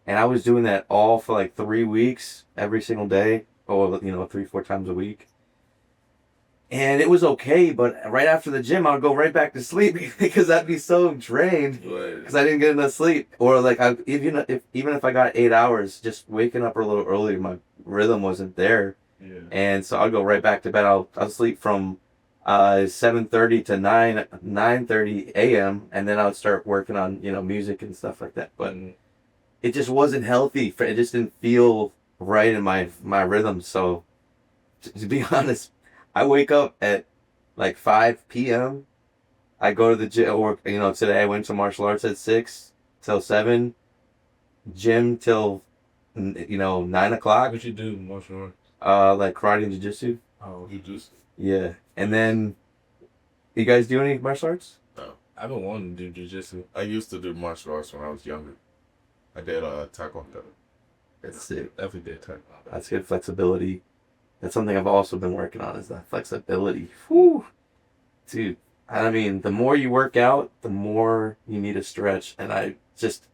And I was doing that all for like 3 weeks, every single day, or, you know, 3-4 times a week. And it was okay, but right after the gym, I would go right back to sleep because I'd be so drained because I didn't get enough sleep. Or like, even if I got 8 hours, just waking up a little earlier, my rhythm wasn't there. Yeah. And so I'll go right back to bed. I'll sleep from 7:30 to 9:30 a.m. and then I would start working on, you know, music and stuff like that. But it just wasn't healthy. It just didn't feel right in my rhythm. So to be honest, I wake up at like 5 p.m. I go to the gym, or, you know, today I went to martial arts at 6 till 7, gym till, you know, 9 o'clock. What you do, martial arts? Like karate and jiu-jitsu. Oh, You just Yeah. And then, you guys do any martial arts? no. I've been wanting to do jujitsu. I used to do martial arts when I was younger. I did taekwondo. It's sick. Definitely did taekwondo. That's good flexibility. That's something I've also been working on is that flexibility. Whew. Dude, I mean, the more you work out, the more you need to stretch. And I just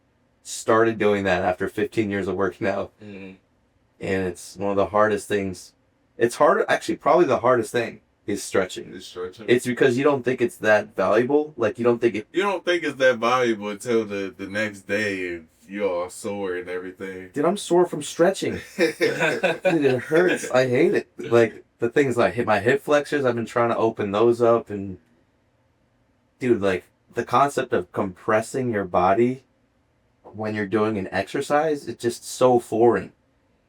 started doing that after 15 years of working out. Mm-hmm. And it's one of the hardest things. It's harder, actually, probably the hardest thing is stretching. It's stretching. It's because you don't think it's that valuable. Like, you don't think it. You don't think it's that valuable until the next day and you're all sore and everything. Dude, I'm sore from stretching. Dude, it hurts. I hate it. Like, the things like hit my hip flexors, I've been trying to open those up. And, dude, like, the concept of compressing your body when you're doing an exercise, it's just so foreign.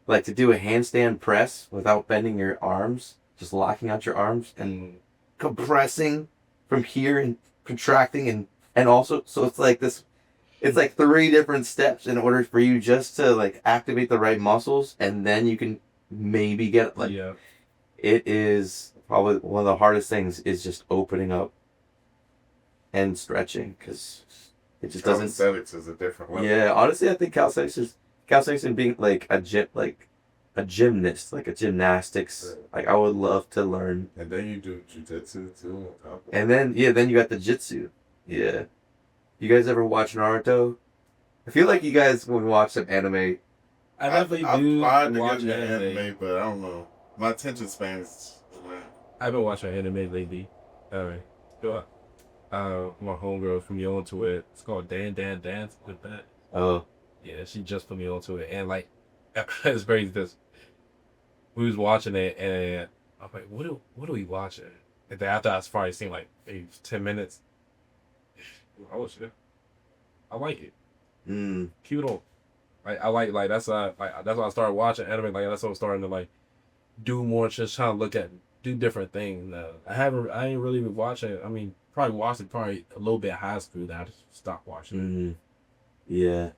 Like, to do a handstand press without bending your arms, just locking out your arms and compressing from here and contracting and also, so it's like this, it's like 3 different steps in order for you just to like activate the right muscles, and then you can maybe get like, Yeah. it is probably one of the hardest things is just opening up and stretching, because it just doesn't. Calisthenics is a different level. Yeah, honestly, I think calisthenics and being like a gymnast, like a gymnastics. Like, I would love to learn. And then you do jiu-jitsu too on top of And then you got the jitsu. Yeah. You guys ever watch Naruto? I feel like you guys would watch some anime. I definitely do tried to watch get into anime. but I don't know. My attention span is. I've been watching anime lately. Alright. My homegirl put me onto it. It's called Dan Dance with that. Oh. Yeah, she just put me onto it, and like, it's crazy. This we was watching it, and I'm like, what are we watching? And then after I probably seen like maybe 10 minutes. Oh shit, I like it. Keep it on. I like that's why I started watching anime. Like, that's what I'm starting to like do more. Just trying to do different things. I ain't really been watching. I mean, probably watched it probably a little bit high school. That I just stopped watching. Yeah.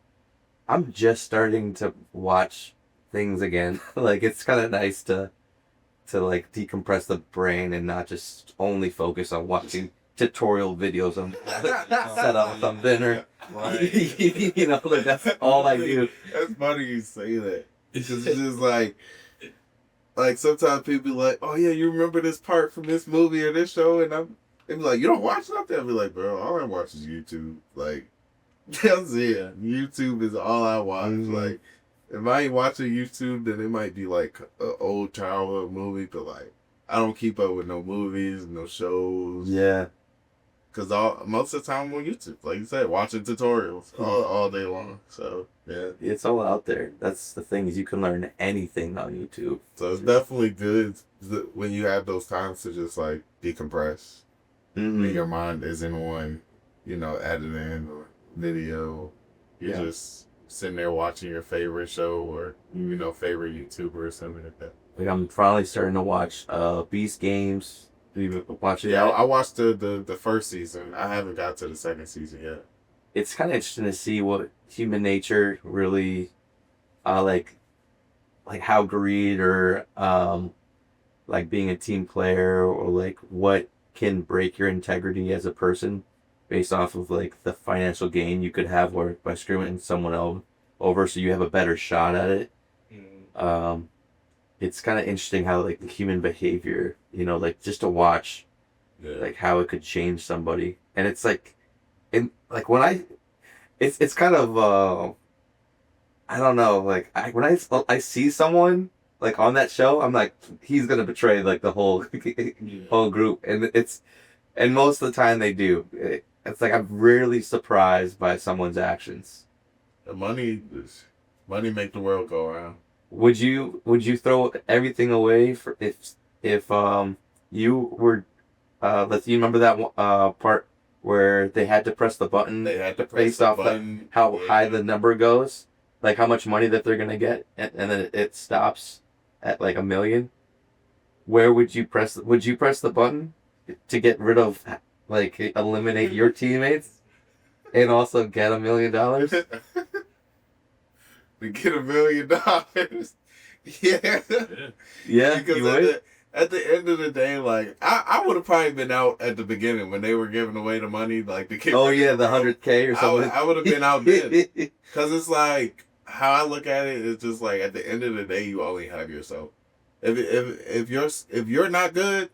I'm just starting to watch things again. Like, it's kind of nice to like decompress the brain and not just only focus on watching tutorial videos on set up something or Right. you know, like, that's all I do. That's funny you say that. It's just like sometimes people be like, oh yeah, you remember this part from this movie or this show, and they be like, you don't watch nothing. I'll be like, bro, all I watch is YouTube. Like, that's it. YouTube is all I watch. Like, if I ain't watching YouTube, then it might be like an old childhood movie, but like, I don't keep up with no movies, no shows. Yeah. Because most of the time I'm on YouTube, like you said, watching tutorials all day long. So, yeah. It's all out there. That's the thing, is you can learn anything on YouTube. So it's definitely good when you have those times to just like decompress. When your mind isn't on, editing or video. You're just sitting there watching your favorite show or, favorite YouTuber or something like that. Like, I'm finally starting to watch Beast Games. Do you watch it? Yeah, I watched the first season. I haven't got to the second season yet. It's kind of interesting to see what human nature really, like how greed or like being a team player, or like what can break your integrity as a person based off of like the financial gain you could have or by screwing someone else over so you have a better shot at it. It's kind of interesting how like the human behavior, like just to watch, like how it could change somebody. And it's like, it's kind of, I don't know, like when I see someone like on that show, I'm like, he's going to betray like the whole group. And most of the time they do. It's like, I'm rarely surprised by someone's actions. The money make the world go around. Would you throw everything away for if you were let's you remember that part where they had to press the button based off how high the number goes, like how much money that they're gonna get, and then it stops at like 1 million. Where would you press the button to get rid of, like, eliminate your teammates and also get $1 million? To get $1 million, Yeah. Yeah, Because you would? at the end of the day, like I would have probably been out at the beginning when they were giving away the money, like the kid. Oh yeah, the 100K or something. I would have been out then. Because it's like how I look at it is just like at the end of the day, you only have yourself. If you're not good,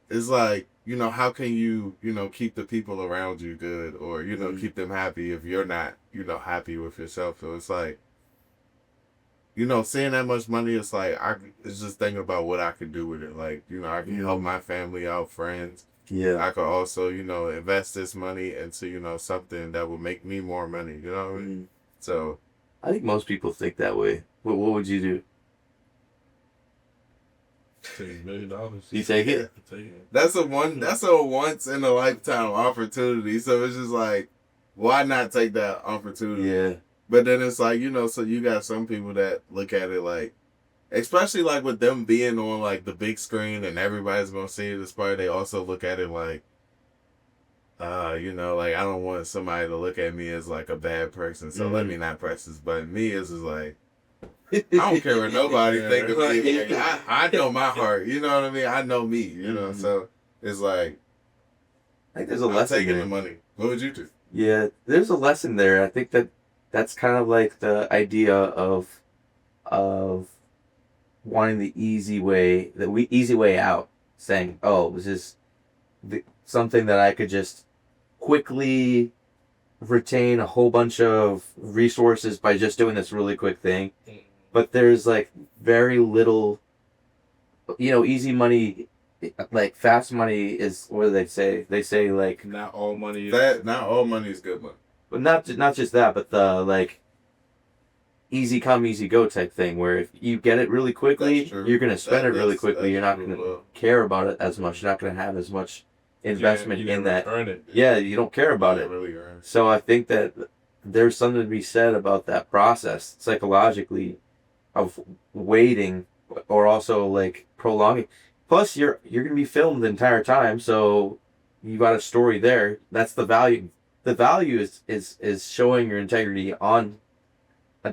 it's like, you know, how can you, you know, keep the people around you good, or, you know, keep them happy if you're not, you know, happy with yourself. So it's like, you know, seeing that much money, it's like it's just thinking about what I could do with it. Like, you know, I can help my family out, friends. Yeah. I could also, you know, invest this money into, you know, something that will make me more money. You know what I mean? So I think most people think that way. What would you do? $10 million. You take it? that's a once in a lifetime opportunity. So it's just like, why not take that opportunity? Yeah. But then it's like, you know, so you got some people that look at it like, especially like with them being on like the big screen and everybody's gonna see it this part, they also look at it like, you know, like I don't want somebody to look at me as like a bad person, so let me not press this button. Me is just like, I don't care what nobody think of me. Like, I know my heart, you know what I mean? I know me, you know, so it's like, I think there's a I'm lesson taking there. the money. What would you do? Yeah, there's a lesson there. I think that's kind of like the idea of wanting the easy way, easy way out, saying, "Oh, this is something that I could just quickly retain a whole bunch of resources by just doing this really quick thing." But there's like very little, you know, easy money, like fast money is, what do they say? They say like, Not all money. Not all money is good money. but not just that, but the like easy come, easy go type thing, where if you get it really quickly, you're gonna spend it really quickly. You're not gonna care about it as much. You're not gonna have as much investment you in that. Earn it. Yeah, you don't care about it. Really earn. So I think that there's something to be said about that process psychologically of waiting, or also like prolonging. Plus, you're gonna be filmed the entire time, so you got a story there. That's the value. The value is showing your integrity on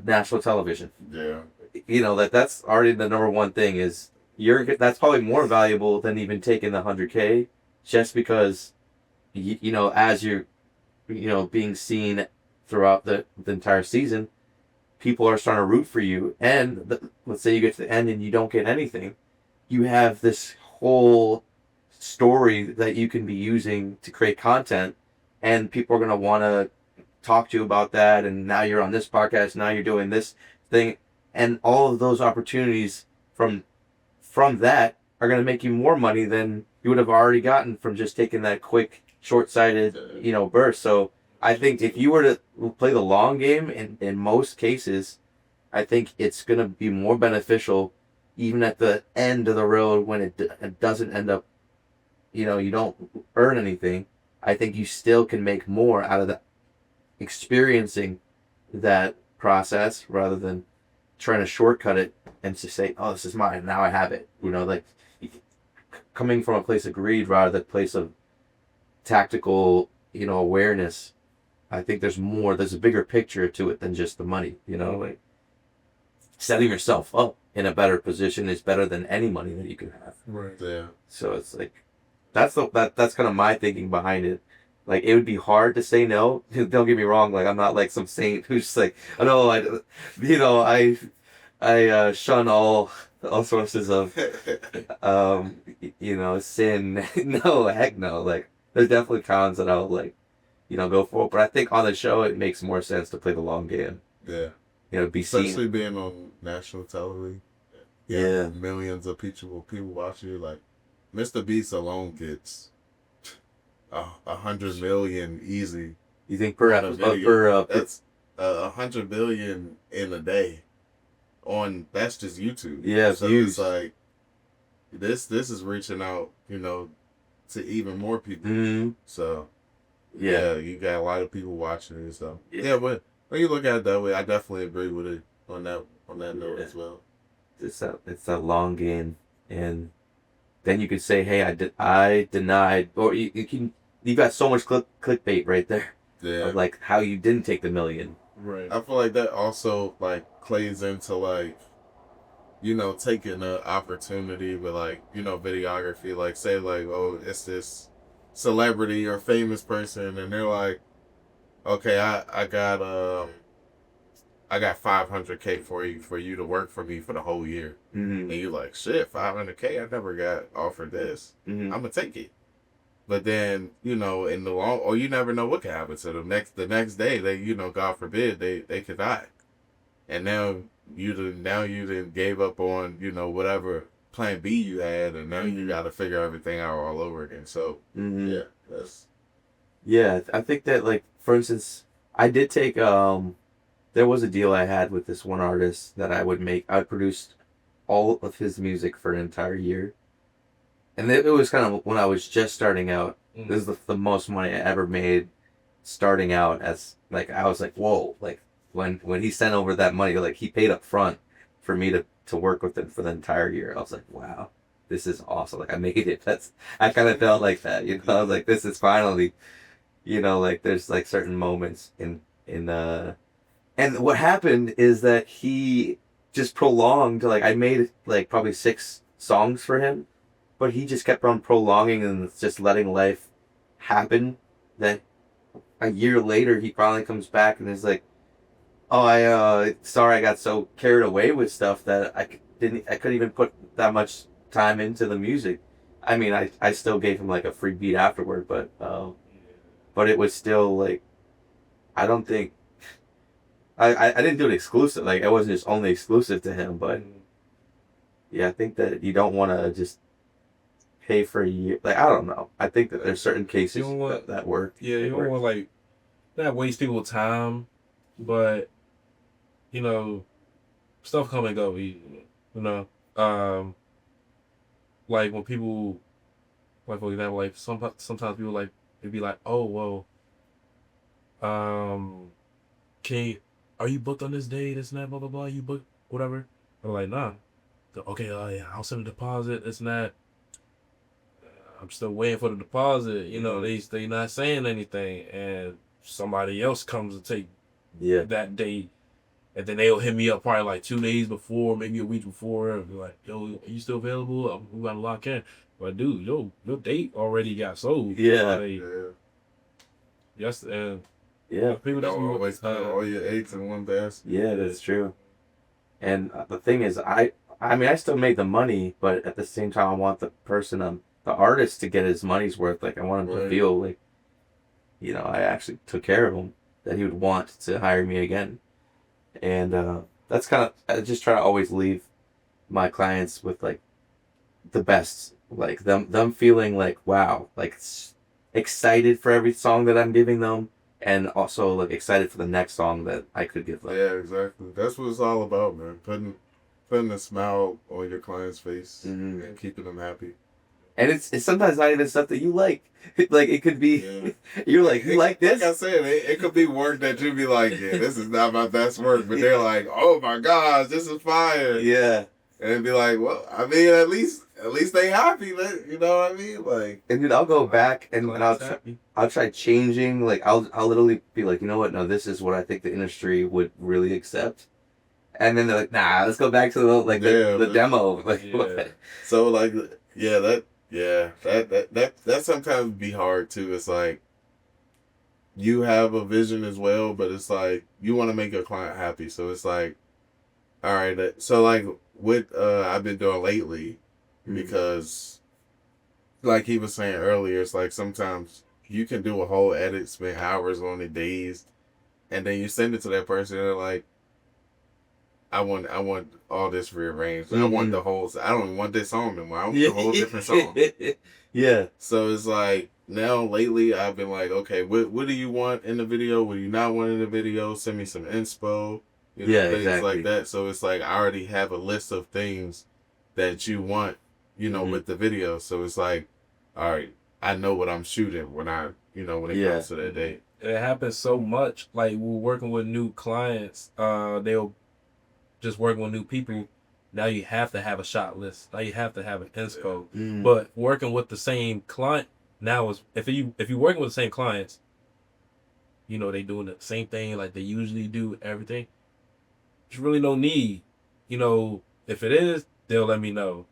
national television. Yeah. You know that's already the number one thing. Is that's probably more valuable than even taking the 100K, just because you know, as you're, you know, being seen throughout the entire season, people are starting to root for you, and let's say you get to the end and you don't get anything, you have this whole story that you can be using to create content, and people are going to want to talk to you about that, and now you're on this podcast, now you're doing this thing, and all of those opportunities from that are going to make you more money than you would have already gotten from just taking that quick, short-sighted, you know, burst. So I think if you were to play the long game, in most cases, I think it's going to be more beneficial even at the end of the road when it doesn't end up, you know, you don't earn anything. I think you still can make more out of the experiencing that process rather than trying to shortcut it and to say, oh, this is mine, now I have it. You know, like coming from a place of greed rather than a place of tactical, you know, awareness. I think there's a bigger picture to it than just the money, you know, like setting yourself up in a better position is better than any money that you can have. Right. Yeah. So it's like, that's kind of my thinking behind it. Like, it would be hard to say no. Don't get me wrong. Like, I'm not like some saint who's just like, I know, I shun all sources of, you know, sin. No, heck no. Like, there's definitely cons that I'll like, you know, go for. But I think on the show, it makes more sense to play the long game. Yeah. You know, be seen. Especially being on national television. Yeah. Millions of people watching you. Like, Mr. Beast alone gets 100 million easy. You think per episode? That's 100 billion in a day. That's just YouTube. Yeah, so views. It's like this is reaching out, you know, to even more people. Mm-hmm. So yeah, you got a lot of people watching it. So yeah, but when you look at it that way, I definitely agree with it on that note as well. It's a long game, and then you could say, hey, I denied, or you got so much clickbait right there. Yeah. Of like how you didn't take the million. Right. I feel like that also like plays into like you know, taking an opportunity with like, you know, videography, like say like, oh, it's this celebrity or famous person, and they're like, okay, I got 500K for you to work for me for the whole year, and you're like, shit, 500K, I never got offered this. I'm gonna take it. But then, you know, in the long, or you never know what can happen to them. The next day, they, you know, God forbid, they could die, and now you done gave up on, you know, whatever plan B you had, and now you got to figure everything out all over again. So yeah, that's I think that, like, for instance, I did take there was a deal I had with this one artist that I would produce all of his music for an entire year. And it was kind of when I was just starting out. This is the most money I ever made starting out, as like I was like, whoa, like when he sent over that money, like he paid up front for me to work with him for the entire year. I was like, wow, this is awesome. Like I made it. I kind of felt like that, you know. I was like, this is finally, you know, like there's like certain moments in and what happened is that he just prolonged, like I made like probably 6 songs for him, but he just kept on prolonging and just letting life happen. That a year later he finally comes back and is like, oh, sorry, I got so carried away with stuff that I couldn't even put that much time into the music. I mean, I still gave him like a free beat afterward, but it was still like, I don't think I didn't do it exclusive. Like it wasn't just only exclusive to him, but yeah, I think that you don't want to just pay for a year. Like I don't know. I think that there's certain cases that work. Yeah, you don't want like not waste people's time, but you know, stuff come and go. You know, like when people, like for example, like sometimes people like they'd be like, oh well, are you booked on this day? This and that, blah blah blah. You booked whatever. I'm like, nah. Okay, yeah, I'll send a deposit. It's not. I'm still waiting for the deposit. You know, they not saying anything, and somebody else comes to take that day, and then they'll hit me up probably like 2 days before, maybe a week before, and be like, yo, are you still available? We gotta lock in. But dude, your date already got sold. Yeah. Like, yes, and people don't always put all your eggs in one basket. Yeah, that's true. And the thing is, I mean, I still made the money, but at the same time, I want the person, the artist, to get his money's worth. Like, I want him to feel like, you know, I actually took care of him, that he would want to hire me again. And that's kind of, I just try to always leave my clients with like the best, like them feeling like, wow, like excited for every song that I'm giving them, and also like excited for the next song that I could give them. Yeah, exactly. That's what it's all about, man. Putting a smile on your client's face and keeping them happy. And it's sometimes not even stuff that you like. Like it could be, you're like, you like this? Like I said, it could be work that you'd be like, yeah, this is not my best work. But they're like, oh my gosh, this is fire. Yeah. And it'd be like, well, I mean, at least they happy, you know what I mean? Like, and dude, I'll go back and I'll try changing. Like I'll literally be like, you know what? No, this is what I think the industry would really accept. And then they're like, nah, let's go back to the demo. Like, what? So like, that sometimes be hard too. It's like you have a vision as well, but it's like you want to make your client happy. So it's like, all right. So like what I've been doing lately, because like he was saying earlier, it's like sometimes you can do a whole edit, spend hours on it, days, and then you send it to that person and they're like, I want all this rearranged. I want the whole. I don't even want this song anymore. I want the whole different song. Yeah. So it's like now lately I've been like, okay, what do you want in the video? What do you not want in the video? Send me some inspo. You know, things exactly. like that. So it's like I already have a list of things that you want, you know, with the video. So it's like, all right, I know what I'm shooting when when it comes to that date. It happens so much. Like we're working with new clients, they'll just working with new people. Now you have to have a shot list. Now you have to have an inspo. But working with the same client now is if you're working with the same clients, you know, they doing the same thing like they usually do everything. There's really no need. You know, If it is, they'll let me know.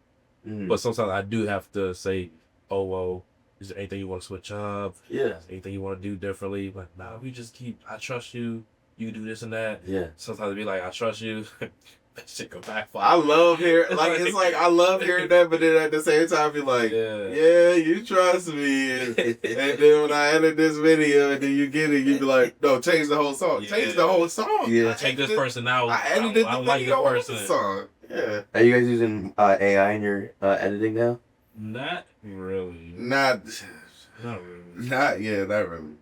Mm. But sometimes I do have to say, oh, well, is there anything you want to switch up? Yeah. Anything you want to do differently? Like, nah, we just keep, I trust you. You do this and that. Yeah. Sometimes it be like, I trust you. That shit go backfire. I love hearing, like, it's like, I love hearing that, but then at the same time, be like, yeah, you trust me. And then when I edit this video and then you get it, you be like, no, change the whole song. Yeah. Change the whole song. Yeah. Take this person out. I edited I the like video this on person. the song. Yeah. Are you guys using AI in your editing now? Not really. Not Not really. not really.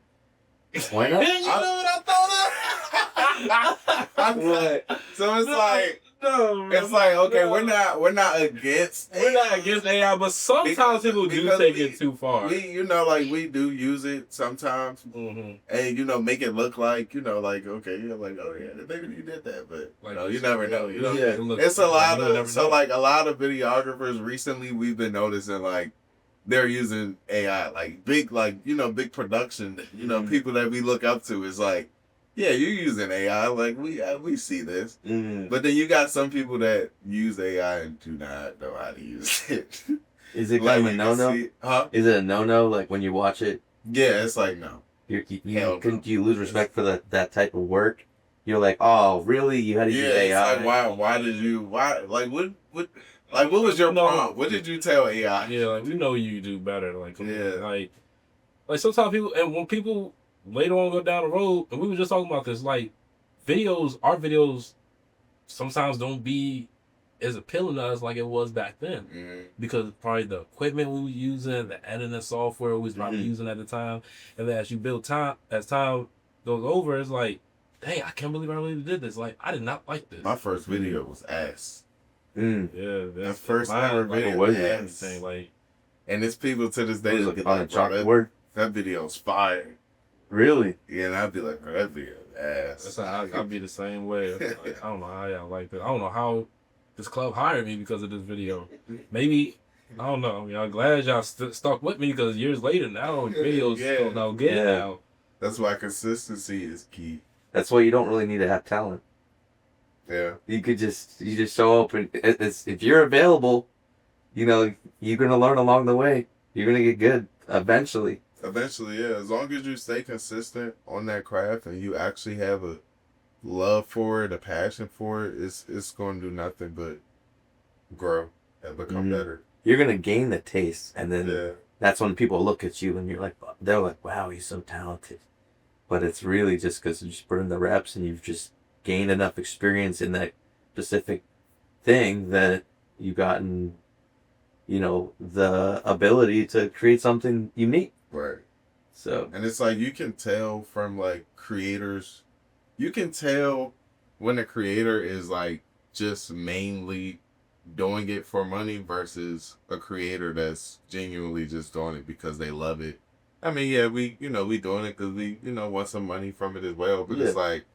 Why not? You know what I thought What? So it's like, No, it's like, okay, we're not against AI, but sometimes people do because take it too far. we, you know, like, we do use it sometimes, Mm-hmm. and, you know, make it look like, you know, like, okay, you're like, oh yeah, maybe you did that, but Like, no, you never know. You know, Yeah. it's a lot You never of, so know. like, a lot of videographers recently, we've been noticing, like, they're using AI, like, big, like, you know, big production, you know, people that we look up to is like, yeah, you're using AI, like, we see this. Mm. But then you got some people that use AI and do not know how to use it. Is it Like, kind of a you can no-no? see- Huh? Is it a no-no? Like when you watch it, Yeah, it's like, no. Hell no. you lose respect for that type of work? You're like, oh, really? You had to Yeah, use AI? it's like, why did you, like, what was your No. prompt? What did you tell AI? Yeah, like we know you do better. Like, Yeah. like sometimes people, and when people later on go down the road, and we were just talking about this, like our videos sometimes don't be as appealing to us like it was back then. Mhm. Because probably the equipment we were using, the editing software we was probably using at the time, and then as you build time, as time goes over, it's like, dang, I can't believe I really did this. Like, I did not like this. My first video was ass. Mm. Yeah, That first ever video what was is it? ass. Thing, like, And it's people to this day Was that it be on a like, bro, chalkboard? that video's fire. Really? Yeah, and I'd be like, bro, that video ass. that's how I'd be the same way. Like, I don't know how y'all like that. I don't know how this club hired me because of this video. Maybe, I don't know. I mean, I'm glad y'all stuck with me because years later now, videos Yeah. still now good Yeah. now. That's why consistency is key. That's why you don't really need to have talent. Yeah. You just show up, and if you're available, you know, you're gonna learn along the way. You're gonna get good eventually. Eventually, yeah. As long as you stay consistent on that craft and you actually have a love for it, a passion for it, it's going to do nothing but grow and become better. You're gonna gain the taste, and then Yeah. that's when people look at you and they're like, wow, he's so talented. But it's really just because you just put in the reps and you've just gained enough experience in that specific thing that you've gotten, you know, the ability to create something unique. Right. So, And it's like you can tell from like creators, you can tell when a creator is like just mainly doing it for money versus a creator that's genuinely just doing it because they love it. I mean, yeah, we doing it because we, want some money from it as well. But it's like,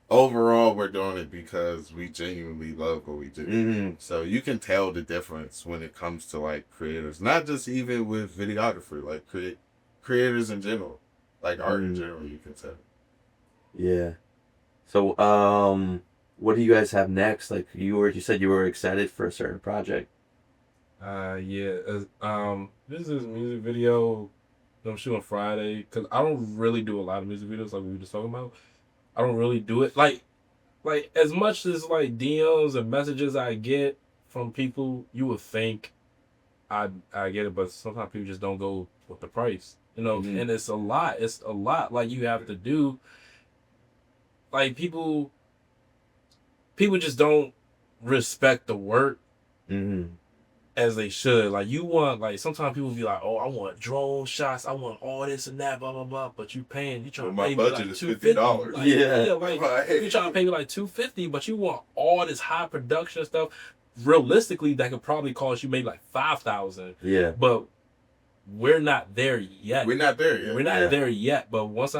overall, we're doing it because we genuinely love what we do. So you can tell the difference when it comes to like creators, not just even with videography, like creators in general, like art in general, you can tell. yeah. So, what do you guys have next? Like you said you were excited for a certain project. Yeah. This is a music video I'm shooting Friday because I don't really do a lot of music videos like we were just talking about. I don't really do it like as much as like DMs and messages I get from people, you would think I get it, but sometimes people just don't go with the price, and it's a lot. It's a lot like you have to do. Like people just don't respect the work as they should. Like you want, like sometimes people be like, oh, I want drone shots, I want all this and that, blah blah blah. But you trying to my pay budget me like is $50. $50. Like, Yeah. like Right. you trying to pay me like $250, but you want all this high production stuff. Realistically, that could probably cost you maybe like $5,000. Yeah. But we're not there yet. We're not there yet. We're not there yet. But once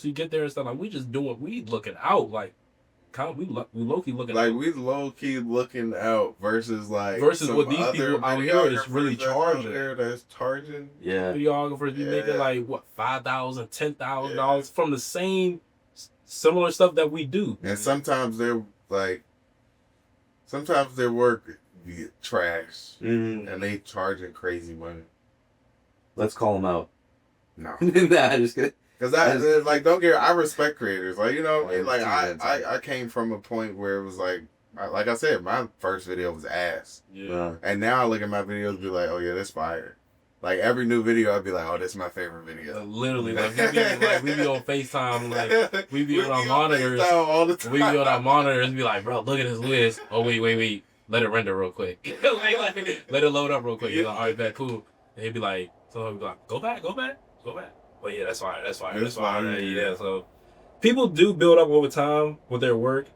we get there and stuff, like we just doing, we looking out like. We low key looking like out. we low key looking out versus like some what these other people out here is really videographers that's out charging. there that's charging. Yeah. Videographers be making Yeah. like what $5,000, $10,000 from the same similar stuff that we do. And sometimes they're like sometimes their work be trash, Mm. and they charging crazy money. Let's call them out. No. Nah, just kidding. Because don't get, I respect creators. Like, you know, Yeah, like, it's I came from a point where it was like I said, my first video was ass. Yeah. And now I look at my videos and be like, oh yeah, that's fire. Like, every new video, I'd be like, oh, this is my favorite video. Literally, like we be on FaceTime, like we be on our monitors. FaceTime all the time. We be on our monitors and be like, bro, look at this list. Oh wait, let it render real quick. like, let it load up real quick. You're like, all right, bet, cool. And he'd be like, so he'd be like, go back. But yeah, that's fine. Yeah, so people do build up over time with their work.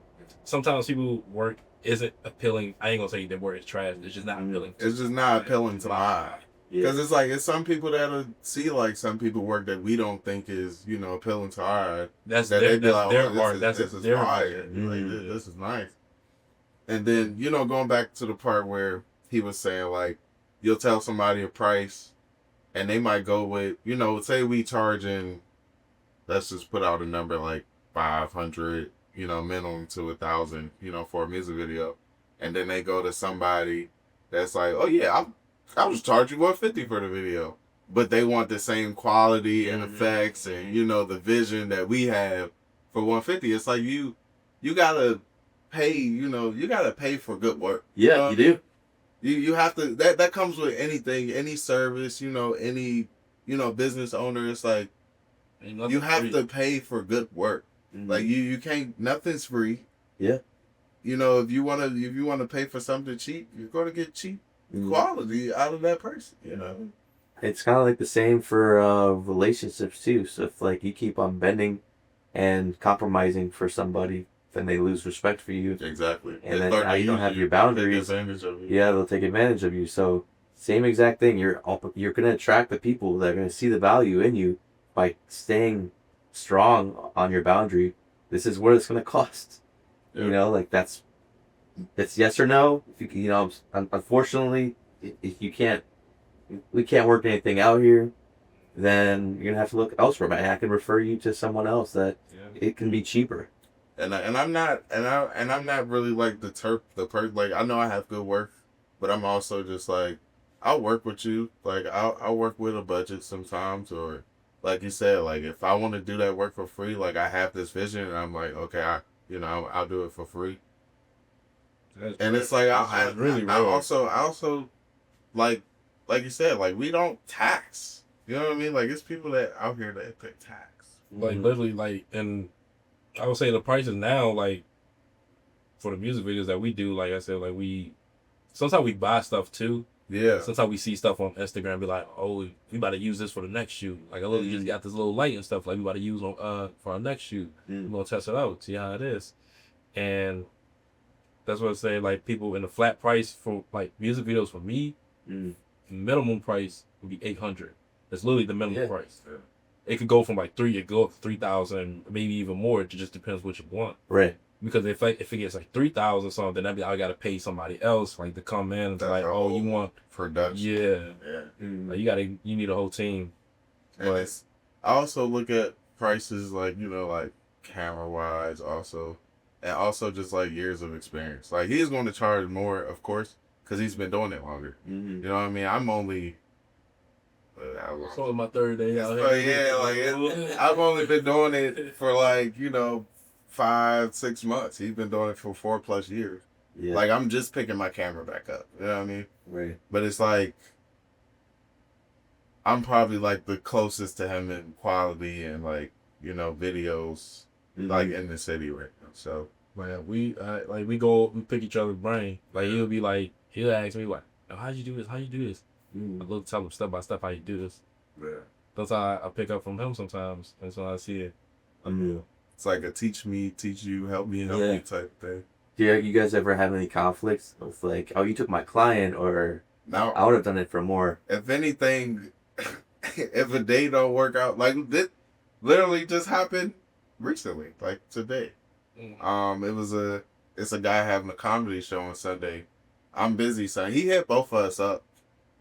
Sometimes people's work isn't appealing. I ain't gonna say their work is trash. It's just not appealing. It's just not appealing to my eye. Because it's like, it's some people that'll see like some people work that we don't think is, you know, appealing to our eye. That's that their, they be that's like, their oh, art. this is their fire. art. Like, this is nice. And then, you know, going back to the part where he was saying, like, you'll tell somebody a price and they might go with, you know, say we charging, let's just put out a number like 500, you know, minimum to 1,000, you know, for a music video. And then they go to somebody that's like, oh yeah, I'll just charge you $150 for the video. But they want the same quality and effects and, you know, the vision that we have for $150. It's like you gotta pay, you know, you gotta pay for good work. Yeah, you do. You have to, that comes with anything, any service, you know, any, you know, business owner. It's like, you have to pay for good work. Like you can't, nothing's free. Yeah. You know, if you wanna pay for something cheap, you're gonna get cheap quality out of that person, you know. It's kind of like the same for relationships too. So if like you keep on bending and compromising for somebody, then they lose respect for you. Exactly. And then now you don't have your boundaries. Yeah, they'll take advantage of you. So same exact thing. You're gonna attract the people that are gonna see the value in you by staying strong on your boundary. This is what it's gonna cost. Yeah. You know, like it's yes or no. If you know, unfortunately, if we can't work anything out here, then you're gonna have to look elsewhere. I can refer you to someone else that it can be cheaper. And I'm not really like like, I know I have good work, but I'm also just like, I'll work with you. Like I'll work with a budget sometimes, or like you said, like if I want to do that work for free, like I have this vision and I'm like, okay, I'll do it for free. And it's like I also like you said, like we don't tax. You know what I mean? Like it's people that out here that pay tax. Like literally, like, and I would say the prices now, like for the music videos that we do, like I said, like sometimes we buy stuff too. Yeah. Sometimes we see stuff on Instagram and be like, oh, we about to use this for the next shoot. Like I literally just got this little light and stuff like we about to use on for our next shoot. We're gonna test it out, see how it is. And that's what I say, like people in the flat price for like music videos for me, minimum price would be $800. That's literally the minimum price. Yeah. It could go from like $3, it could go up to $3,000, maybe even more. It just depends what you want. Right. Because if it gets like 3,000 or something, then I gotta pay somebody else like to come in and like, oh, you want production? Yeah. Like you need a whole team. And I also look at prices like, you know, like camera wise also, and also just like years of experience. Like he's going to charge more, of course, because he's been doing it longer. You know what I mean? I'm only. So my third day out here. Yeah, I've only been doing it for like, you know, 5-6 months. He's been doing it for 4+ years. Yeah. Like I'm just picking my camera back up. You know what I mean? Right. But it's like I'm probably like the closest to him in quality and like, you know, videos like in the city right now. So man, we pick each other's brain. Like he'll ask me what, oh, how'd you do this? I look, tell him step by step how you do this. Yeah. That's how I pick up from him sometimes. That's when I see it. It's like a teach me, teach you, help me, help me type thing. Do you guys ever have any conflicts with like, oh, you took my client, or no, I would have done it for more? If anything, if a day don't work out, like this literally just happened recently, like today. It's a guy having a comedy show on Sunday. I'm busy, so he hit both of us up.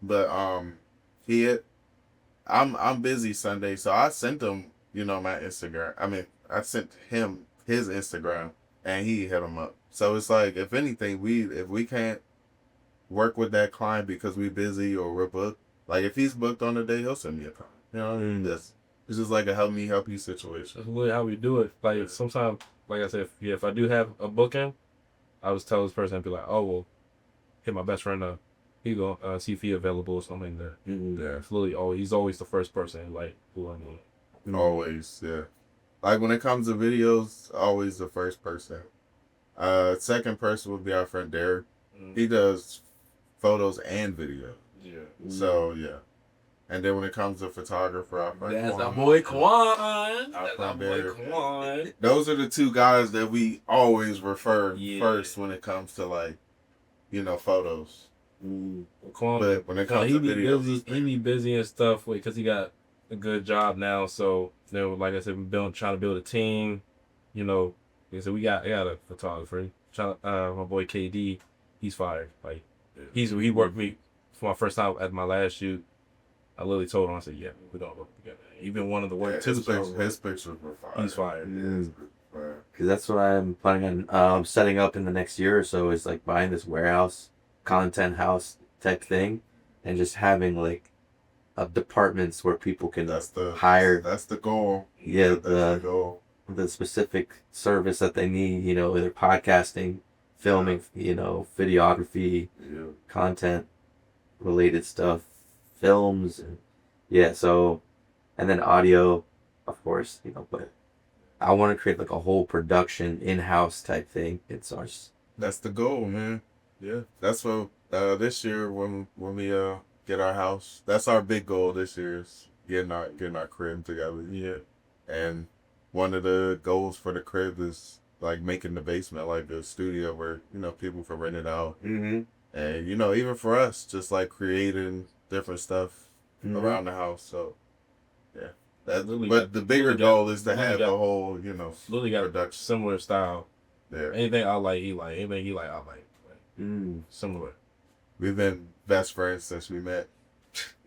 But I'm busy Sunday, so I sent him, you know, my Instagram. I mean, I sent him his Instagram, and he hit him up. So it's like, if anything, if we can't work with that client because we busy or we're booked, like if he's booked on the day, he'll send me a call. You know what I mean? It's just like a help me help you situation. That's really how we do it. Like sometimes, like I said, if I do have a booking, I was tell this person, I'd be like, oh well, hit my best friend up. He go see if he available or something there. Yeah. It's literally he's always the first person like who I need. Always, yeah. Like when it comes to videos, always the first person. Second person would be our friend Derek. He does photos and video. Yeah. So yeah. And then when it comes to photographer, our friend That's Quan. our boy Quan. Our That's our friend boy Derek. Quan. Those are the two guys that we always refer Yeah. first when it comes to like, photos. Quan, But when it comes he to be videos, busy. He be busy and stuff because he got a good job now. So like I said, we're trying to build a team. Like I said, we got a photographer. My boy KD, he's fired. Like he worked me for my first time at my last shoot. I literally told him, I said, yeah, we don't work together. Even one of the work too. his pictures were fired. He's fired. Because that's what I'm planning on setting up in the next year or so, is like buying this warehouse, content house type thing, and just having like departments where people can hire. That's the goal. Yeah, That's the goal. the specific service that they need, either podcasting, filming, videography, content related stuff, films, and and then audio, of course, but I want to create like a whole production in-house type thing. That's the goal, man. Yeah. That's what this year when we get our house, that's our big goal this year, is getting our crib together. Yeah. And one of the goals for the crib is like making the basement like a studio where, people can rent it out. Mm-hmm. And, even for us, just like creating different stuff around the house. So, yeah. But the bigger goal is to have the whole, Literally got production. a similar style. Yeah. Anything I like, he like. Anything he like, I like. Similar. We've been best friends since we met.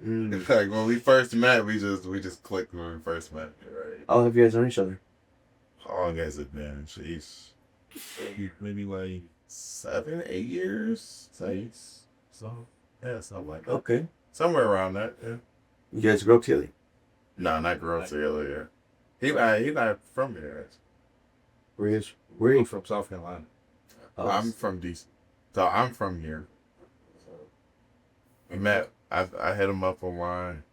Like when we first met, we just clicked when we first met. Right. How long have you guys known each other? How long has it been? Jeez. Maybe like 7, 8 years. 6. So yeah, something like that. Okay. Somewhere around that. Yeah. You guys grew up together? No, not grown together. Yeah. He not from here. Where are you from South Carolina. I'm from DC. So I'm from here. We met. I hit him up online,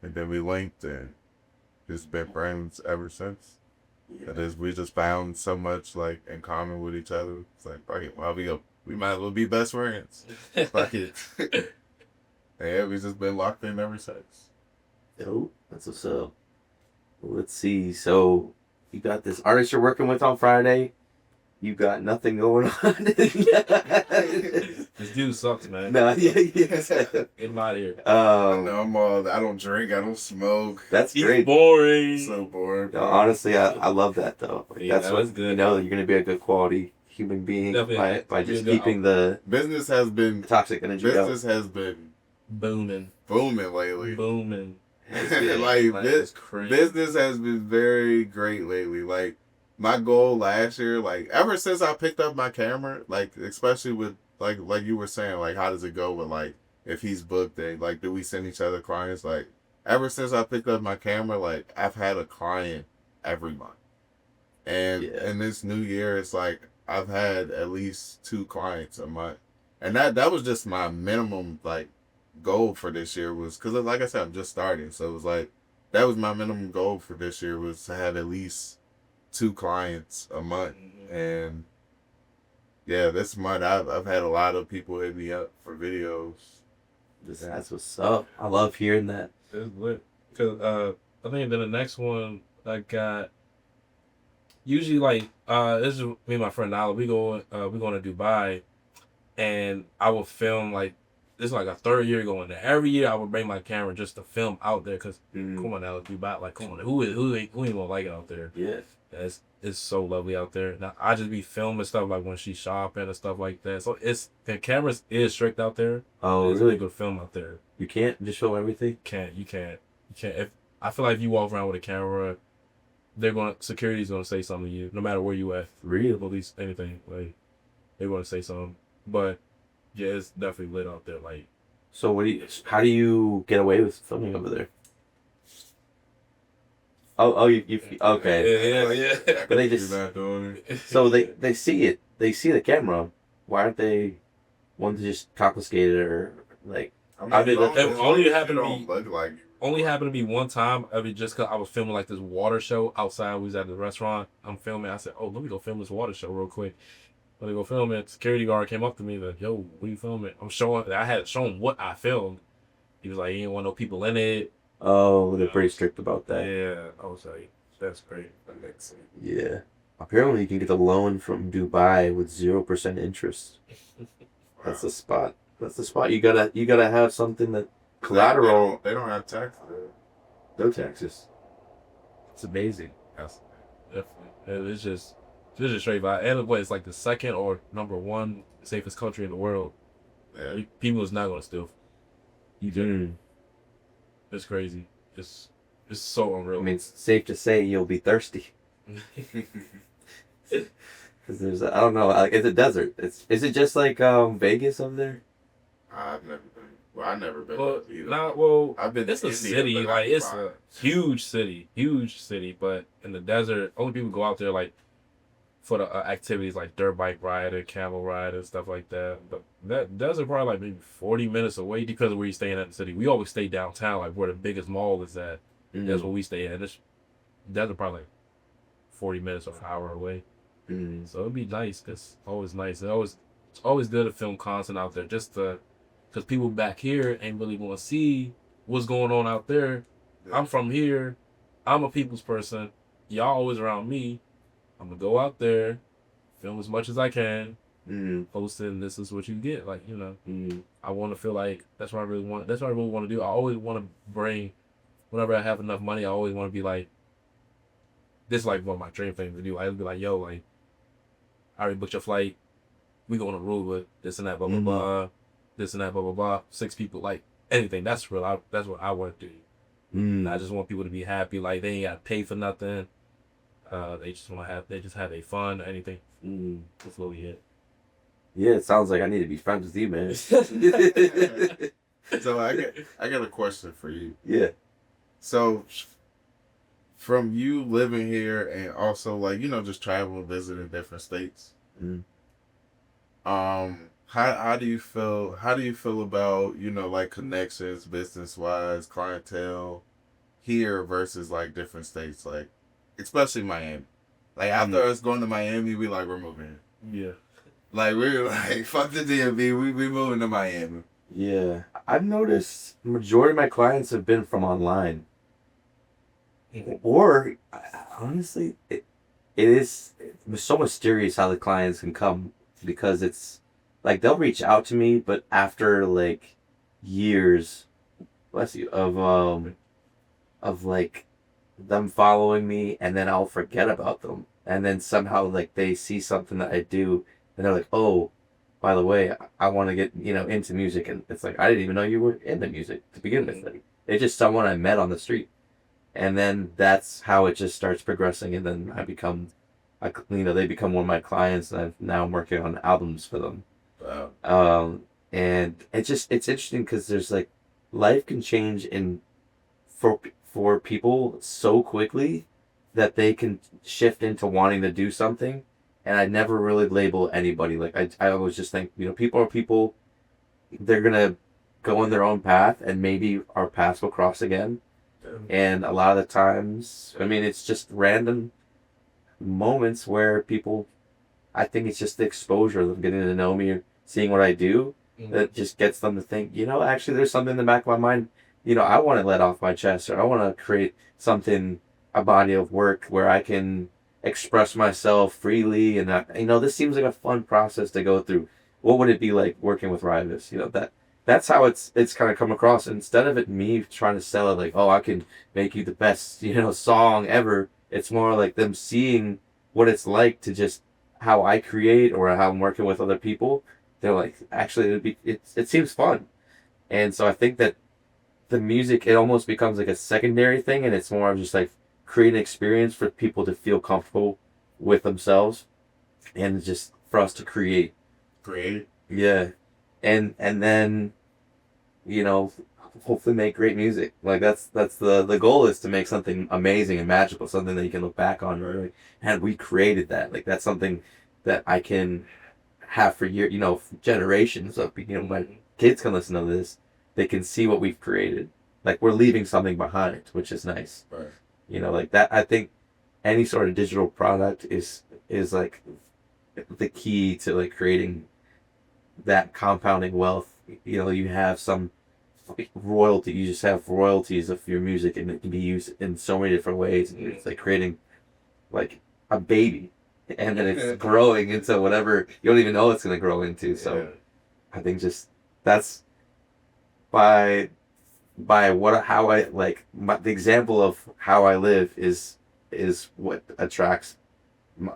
and then we linked and just been friends ever since. Yeah. We just found so much like in common with each other. It's like, fuck it, we might as well be best friends. Fuck it. Yeah, we just been locked in ever since. Oh, that's what's up. Let's see. So you got this artist you're working with on Friday. You got nothing going on. This dude sucks, man. No, yeah. Get him out of here. I don't drink. I don't smoke. That's He's great. boring. So boring. No, honestly, I love that though. Like, Yeah, that's what's good. you're gonna be a good quality human being by just keeping the business has been toxic energy out. Business has been booming lately. Booming. Business has been very great lately. Like my goal last year, like ever since I picked up my camera, like especially with like you were saying, like how does it go with like if he's booked and like do we send each other clients? Like ever since I picked up my camera, like I've had a client every month. And in this new year, it's like I've had at least 2 clients a month. And that was just my minimum like goal for this year, was because like I said, I'm just starting. So it was like that was my minimum goal for this year, was to have at least 2 clients a month. And yeah, this month I've had a lot of people hit me up for videos. That's what's up. I love hearing that. It's lit. Cause I think then the next one I got, usually like this is me and my friend NELLE. We going to Dubai, and I will film like this is like a 3rd year going there. Every year I would bring my camera just to film out there. Cause come on NELLE, Dubai, like come on, who ain't gonna like it out there? Yes. It's so lovely out there. Now I just be filming stuff like when she's shopping and stuff like that. So the cameras is strict out there. Oh, it's really? good film out there. You can't just film everything? You can't. If I feel like if you walk around with a camera security's gonna say something to you, no matter where you at. Really? Police, anything, like they want to say something. But yeah, it's definitely lit out there. Like, So how do you get away with filming over there? Oh, okay. yeah. But they just, You're not doing it. so they see it. They see the camera. Why aren't they wanting to just confiscate it or like? I mean, it only happened to be- look like Only happened to be one time. I mean, just cause I was filming like this water show outside. We was at the restaurant. I'm filming. I said, "Oh, let me go film this water show real quick." Let me go film it. Security guard came up to me like, "Yo, what you filming?" I had shown what I filmed. He was like, "He didn't want no people in it." Oh, they're pretty strict about that. Yeah, I was like, "That's great." That makes sense. Yeah. Apparently, you can get a loan from Dubai with 0% interest. That's the spot. That's the spot. You gotta have something that collateral. They don't have tax. No taxes. It's amazing. Yes, definitely. It's just straight vibe. And it's like the second or number one safest country in the world. Yeah. People is not gonna steal. Mm. It's crazy. It's so unreal. I mean, it's safe to say you'll be thirsty. Because there's, I don't know, like it's a desert. Is it just like Vegas over there? I've never been. Well, I've never been. Well, either. I've been. it's to a India, city. but Like not it's Dubai. a huge city. But in the desert, only people go out there like for the activities like dirt bike ride or camel ride and stuff like that. But that desert probably like maybe 40 minutes away because of where you staying at the city. We always stay downtown, like where the biggest mall is at. Mm. That's where we stay at. This desert probably like 40 minutes or an hour away. Mm. So it'd be nice. It's always nice. It's always good to film content out there, just because people back here ain't really want to see what's going on out there. Yeah. I'm from here. I'm a people's person. Y'all always around me. I'm gonna go out there, film as much as I can, Mm. post it, and this is what you get. Like, you know, Mm. I want to feel like that's what I really want. That's what I really want to do. I always want to bring, whenever I have enough money, I always want to be like, this is like one of my dream things to do. I'd be like, yo, like, I already booked your flight. We going to Aruba, this and that, blah, blah, Mhm. blah. This and that, blah, blah, blah. 6 people, like, anything. That's real. That's what I want to do. Mm. I just want people to be happy. Like, they ain't got to pay for nothing. They just have their fun or anything. Mm. That's what we hit. Yeah, it sounds like I need to be friends with you, man. So I got a question for you. Yeah. So, from you living here and also like just traveling, visiting different states. Mm. How do you feel? How do you feel about like connections, business wise, clientele here versus like different states, like especially Miami. Like after us going to Miami, we like we're moving. Yeah. Like we're like fuck the DMV, we moving to Miami. Yeah. I've noticed majority of my clients have been from online. Or honestly, it is so mysterious how the clients can come, because it's like they'll reach out to me, but after like years, bless you, of like them following me, and then I'll forget about them, and then somehow like they see something that I do, and they're like, oh, by the way, I want to get into music, and it's like I didn't even know you were into music to begin with. Like, it's just someone I met on the street. And then that's how it just starts progressing, and then they become one of my clients, and I'm working on albums for them. Wow. And it's interesting because there's like life can change for people so quickly that they can shift into wanting to do something, and I never really label anybody. Like I always just think people are people. They're gonna go on their own path, and maybe our paths will cross again. And a lot of the times, I mean, it's just random moments where people, I think it's just the exposure of them getting to know me or seeing what I do that just gets them to think, actually there's something in the back of my mind, I want to let off my chest, or I want to create something, a body of work where I can express myself freely. And, this seems like a fun process to go through. What would it be like working with Raivis? That's how it's kind of come across. Instead of me trying to sell it like, oh, I can make you the best, song ever. It's more like them seeing what it's like to just how I create or how I'm working with other people. They're like, actually, it seems fun. And so I think that the music, it almost becomes like a secondary thing, and it's more of just like create an experience for people to feel comfortable with themselves, and just for us to create. Yeah, and then, you know, hopefully make great music. Like that's the goal, is to make something amazing and magical, something that you can look back on, or like, and we created that. Like that's something that I can have for year, generations of, my kids can listen to this, they can see what we've created. Like we're leaving something behind, which is nice. Right. Like that. I think any sort of digital product is like the key to like creating that compounding wealth. You have some royalty. You just have royalties of your music, and it can be used in so many different ways. And it's like creating like a baby, and then it's growing into whatever you don't even know it's gonna grow into. So I think just that's by how I like the example of how I live is what attracts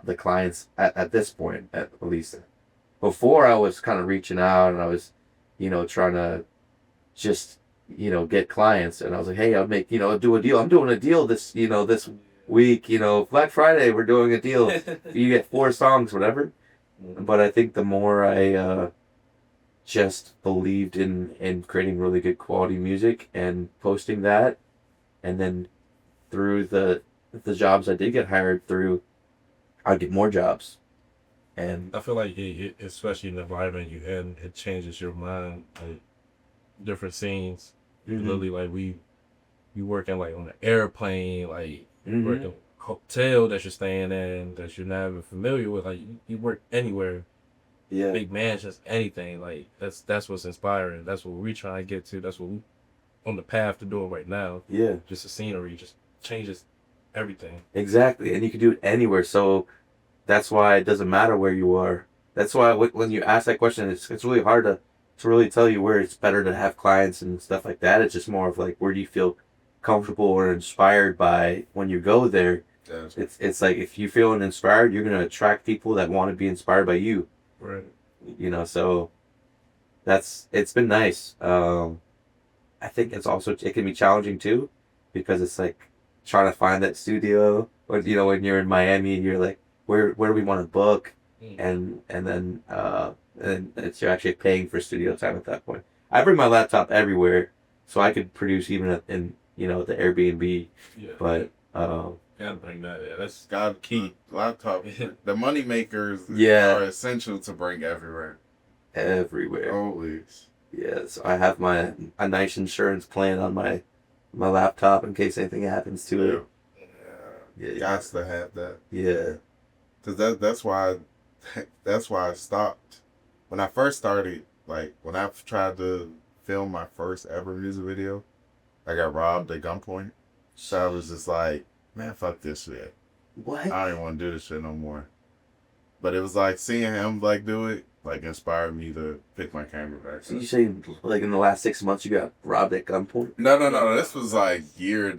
the clients at this point, at least. Before I was kind of reaching out, and I was trying to just get clients, and I was like, hey, I'll make do a deal. I'm doing a deal this this week, Black Friday, we're doing a deal. You get 4 songs, whatever. But I think the more I just believed in creating really good quality music and posting that, and then through the jobs I did get hired through, I'd get more jobs. And I feel like especially in the environment you in, it changes your mind. Like different scenes, literally, like we working like on an airplane, like working hotel that you're staying in that you're not even familiar with. Like you work anywhere, big mansions, anything. Like that's what's inspiring. That's what we trying to get to. That's what we on the path to doing right now. Yeah, just the scenery just changes everything. Exactly, and you can do it anywhere. So that's why it doesn't matter where you are. That's why when you ask that question, it's really hard to really tell you where it's better to have clients and stuff like that. It's just more of like, where do you feel comfortable or inspired by when you go there. It's like, if you feeling inspired, you're gonna attract people that want to be inspired by you. Right. So it's been nice. I think it can be challenging too, because it's like trying to find that studio, or when you're in Miami and you're like, where do we want to book, and then you're actually paying for studio time at that point. I bring my laptop everywhere, so I could produce even in the Airbnb. Yeah. But gotta bring that. Yeah, that's God key laptop. The money makers are essential to bring everywhere. Everywhere. Always. Yeah. So I have a nice insurance plan on my laptop in case anything happens to it. Yeah. You got to have that. Yeah. Cause that's why I stopped. When I first started, like when I tried to film my first ever music video, I got robbed at gunpoint. So I was just like, man, fuck this shit. What? I don't even want to do this shit no more. But it was like seeing him like do it, like inspired me to pick my camera back. So you say like in the last 6 months you got robbed at gunpoint? No. This was like years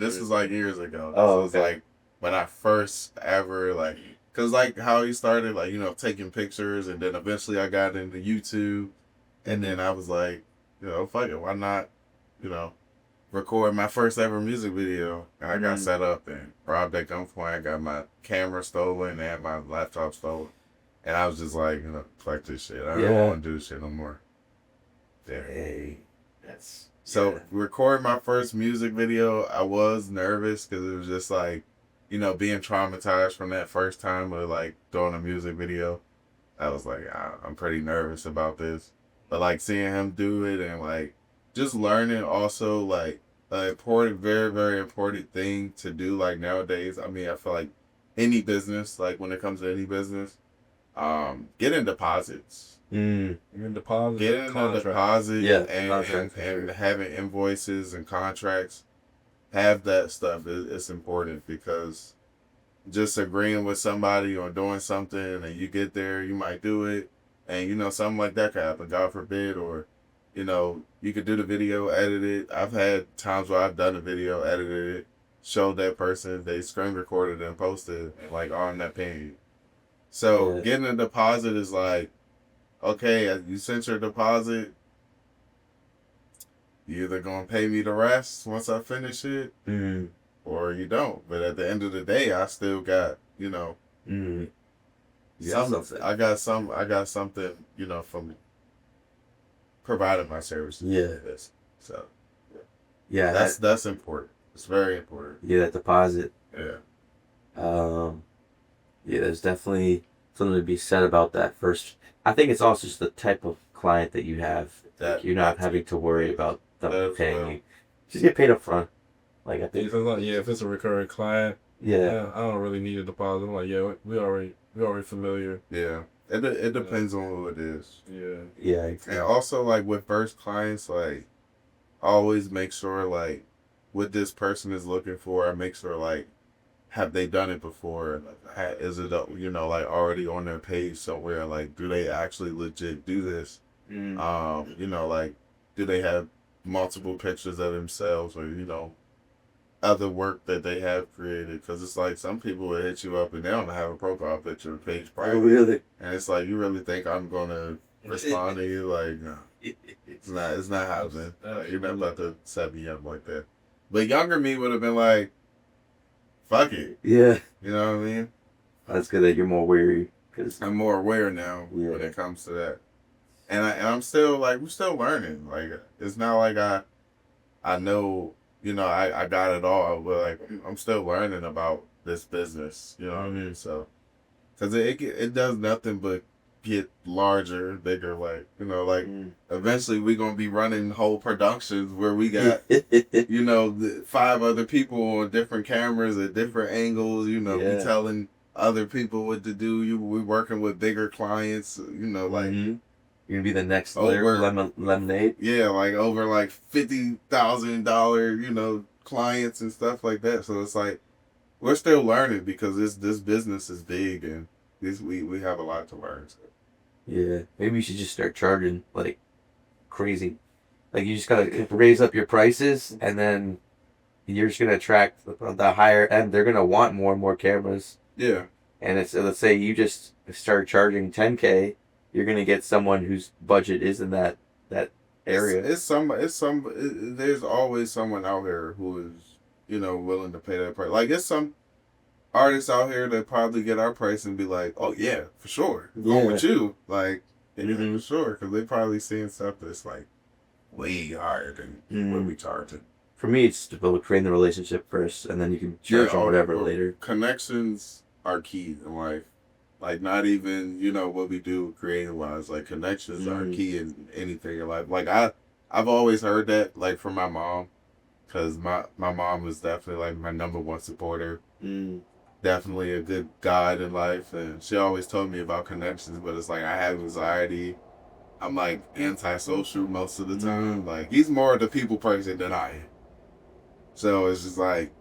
ago. Oh, this was like when I first ever like, cause like how he started, like taking pictures, and then eventually I got into YouTube, and then I was like, fuck it, why not, record my first ever music video. And I got set up and robbed at gunpoint. I got my camera stolen and my laptop stolen. And I was just like, fuck this shit. I don't want to do this shit no more. Yeah. Hey, recording my first music video, I was nervous because it was just like, being traumatized from that first time of like doing a music video. I was like, I'm pretty nervous about this. But like seeing him do it, and like just learning also like an important, very, very important thing to do like nowadays. I mean, I feel like any business, like when it comes to any business, getting deposits. Getting deposits. Getting a deposit, and having invoices and contracts. Have that stuff. It's important, because just agreeing with somebody or doing something and you get there, you might do it, and something like that could happen, God forbid, or you could do the video, edit it. I've had times where I've done a video, edited it, showed that person, they screen recorded and posted, like on that page. So getting a deposit is like, okay, you sent your deposit, you either gonna pay me the rest once I finish it, or you don't. But at the end of the day, I still got, you know, I got something, you know, from providing my services. Yeah. So Yeah, that's important. It's very important. Yeah, that deposit. Yeah. Yeah, there's definitely something to be said about that first. I think it's also just the type of client that you have. Like, you're not having to worry about them paying you. Just get paid up front. Like, I think. If it's a recurring client, yeah, I don't really need a deposit. I'm like, yeah, we already familiar. Yeah. It depends on who it is. Yeah. Yeah. Exactly. And also, like, with first clients, like, always make sure, like, what this person is looking for, I make sure, like, have they done it before? Like, is it, you know, like, already on their page somewhere? Like, do they actually legit do this? You know, like, do they have multiple pictures of themselves, or, you know, other work that they have created? Because it's like some people will hit you up and they don't have a profile picture or page private. Oh, really? And it's like, you really think I'm gonna respond to you? Like, no. It's not happening. You're not about to set me up like that. But younger me would have been like, fuck it. Yeah. You know what I mean? That's good that you're more wary. Cause I'm more aware now when it comes to that. And I'm still, like, we're still learning. Like, it's not like I know, you know, I got it all. But, like, I'm still learning about this business. You know what I mean? So, because it does nothing but get larger, bigger. Like, you know, like, eventually we're going to be running whole productions where we got, you know, 5 other people on different cameras at different angles. You know, we telling other people what to do. We working with bigger clients, you know, like. You're gonna be the next lemonade. Yeah, like over like $50,000, you know, clients and stuff like that. So it's like we're still learning because this business is big and we have a lot to learn. So. Yeah, maybe you should just start charging like crazy. Like you just gotta raise up your prices, and then you're just gonna attract the higher end. They're gonna want more and more cameras. Yeah. And let's say you just start charging $10K. You're gonna get someone whose budget is in that area. There's always someone out here who is, you know, willing to pay that price. Like, it's some artists out here that probably get our price and be like, oh yeah, for sure, going with you, like, for sure, because they probably seeing stuff that's like way higher than what we charging. For me, it's about creating the relationship first, and then you can charge on whatever later. Connections are key in life. Like, not even, you know, what we do creative-wise. Like, connections are key in anything in life. Like, I've always heard that, like, from my mom. Because my mom was definitely, like, my number one supporter. Definitely a good guide in life. And she always told me about connections. But it's like, I have anxiety. I'm, like, antisocial most of the time. Like, he's more of the people person than I am. So, it's just like,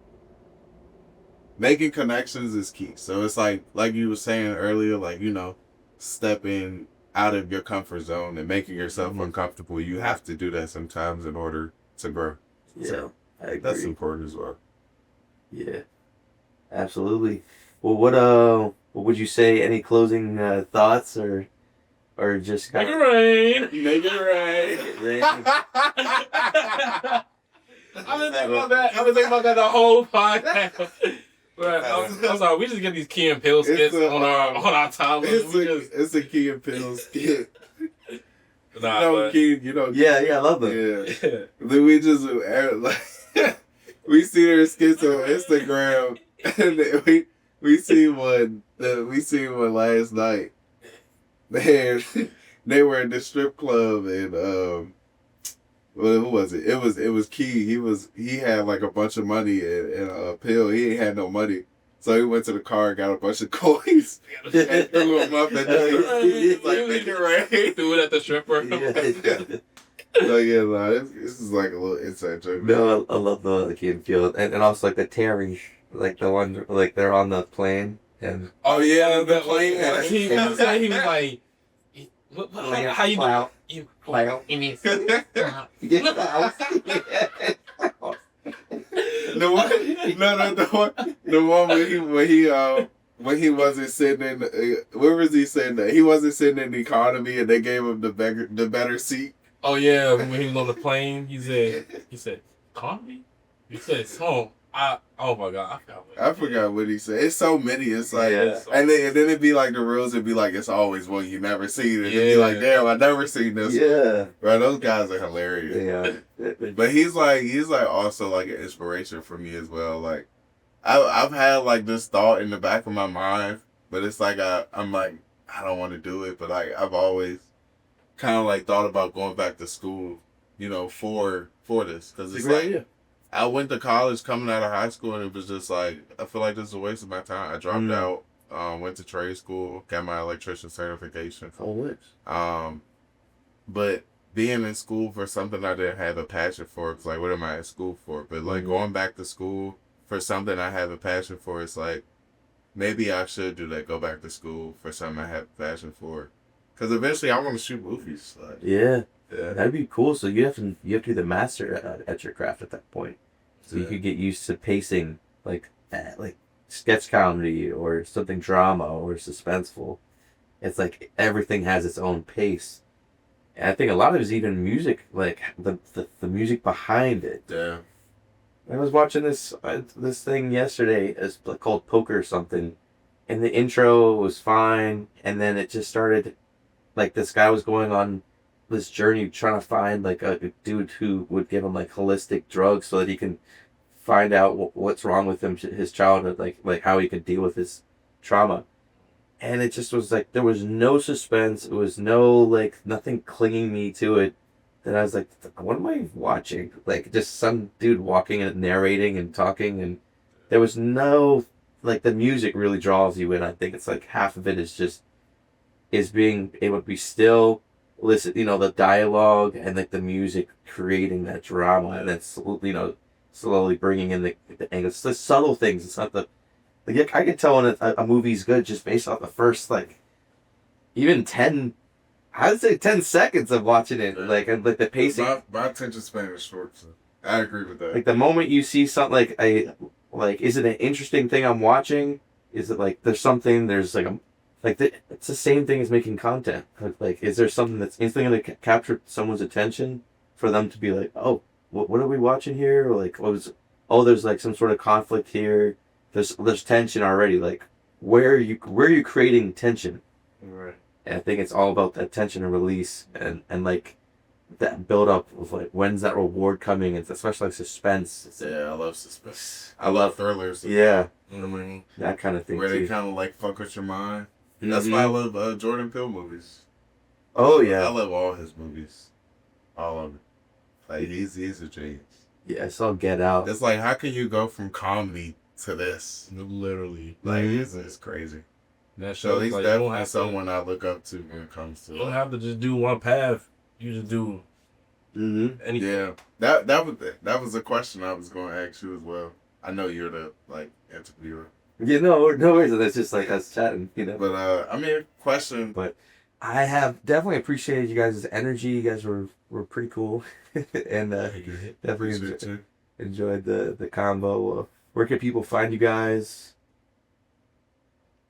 making connections is key. So it's like you were saying earlier, like, you know, stepping out of your comfort zone and making yourself uncomfortable. You have to do that sometimes in order to grow. Yeah, so I agree. That's important as well. Yeah, absolutely. Well, what would you say? Any closing thoughts or just make it rain? Make it rain. I've been thinking about that the whole podcast. I'm sorry, we just get these Key and Peele skits on our time. It's a Key and Peele skit. Nah, you know, Key, you know. Yeah, I love them. Yeah. Then we just like we see their skits on Instagram, and we see one last night. They were in the strip club and well, who was it? It was Key. He had like a bunch of money and a pill. He ain't had no money. So he went to the car and got a bunch of coins and threw them up at the stripper. He's like, make it rain. Threw it at the stripper. So yeah, this is like a little inside joke. No, I love the Key and Peele. And also like the tearing, like the one, like they're on the plane. And oh yeah, the plane. He was like, how you doing? The one when he wasn't sitting in where was he sitting at? He wasn't sitting in the economy and they gave him the better seat. Oh yeah, when he was on the plane, he said, economy? He said, oh, Oh my god, I forgot what he said. It's so many. It's like, Yeah. and then it'd be like the rules. It'd be like it's always one you never seen. And it'd be like, damn, I never seen this. Yeah. Bro, those guys are hilarious. Yeah. But he's like also like an inspiration for me as well. Like, I've had like this thought in the back of my mind, but it's like I'm like I don't want to do it. But like I've always kind of like thought about going back to school, you know, for this because it's like. I went to college coming out of high school, and it was just like, I feel like this is a waste of my time. I dropped out, went to trade school, got my electrician certification. But being in school for something I didn't have a passion for, it's like, what am I at school for? But like going back to school for something I have a passion for, it's like, maybe I should do that, go back to school for something I have a passion for. Because eventually I want to shoot movies. Like, Yeah. yeah. That'd be cool. So you have to be the master at your craft at that point. So you could get used to pacing like sketch comedy or something drama or suspenseful. It's like everything has its own pace. And I think a lot of it is even music, like the music behind it. Yeah. I was watching this thing yesterday. It's called Poker or something, and the intro was fine, and then it just started like this guy was going on this journey trying to find like a dude who would give him like holistic drugs so that he can find out what's wrong with him, his childhood, like how he could deal with his trauma. And it just was like there was no suspense. It was no like nothing clinging me to it. Then I was like, what am I watching? Like just some dude walking and narrating and talking, and there was no like the music really draws you in. I think it's like half of it is being able to be still, listen, you know, the dialogue and like the music creating that drama, and then slowly bringing in the angles. It's the subtle things. It's not the like I can tell when a movie's good just based off the first like even 10 seconds of watching it, like the pacing. My attention span is short, so I agree with that. Like the moment you see something like is it an interesting thing I'm watching? Is it like there's it's the same thing as making content. Like, is there something that's instantly going to capture someone's attention for them to be like, oh, what are we watching here? Or like, there's like some sort of conflict here. There's tension already. Like, where are you creating tension? Right. And I think it's all about that tension and release and like that build up of like when's that reward coming? It's especially like suspense. Yeah, I love suspense. I love thrillers. Yeah. You know what I mean? That kind of thing. Where too. they kind of like fuck with your mind. That's why I love Jordan Peele movies. Oh yeah, I love all his movies, all of it. Like he's a genius. Yeah, I saw Get Out. It's like how can you go from comedy to this? Literally, like it's crazy. That So shows he's like definitely someone I look up to when it comes to. You don't have to just do one path. You just do anything. Yeah, that was a question I was going to ask you as well. I know you're the like interviewer. Yeah, no worries. It's just like us chatting, you know. But I mean, question. But I have definitely appreciated you guys' energy. You guys were pretty cool, and definitely enjoyed the combo. Where can people find you guys?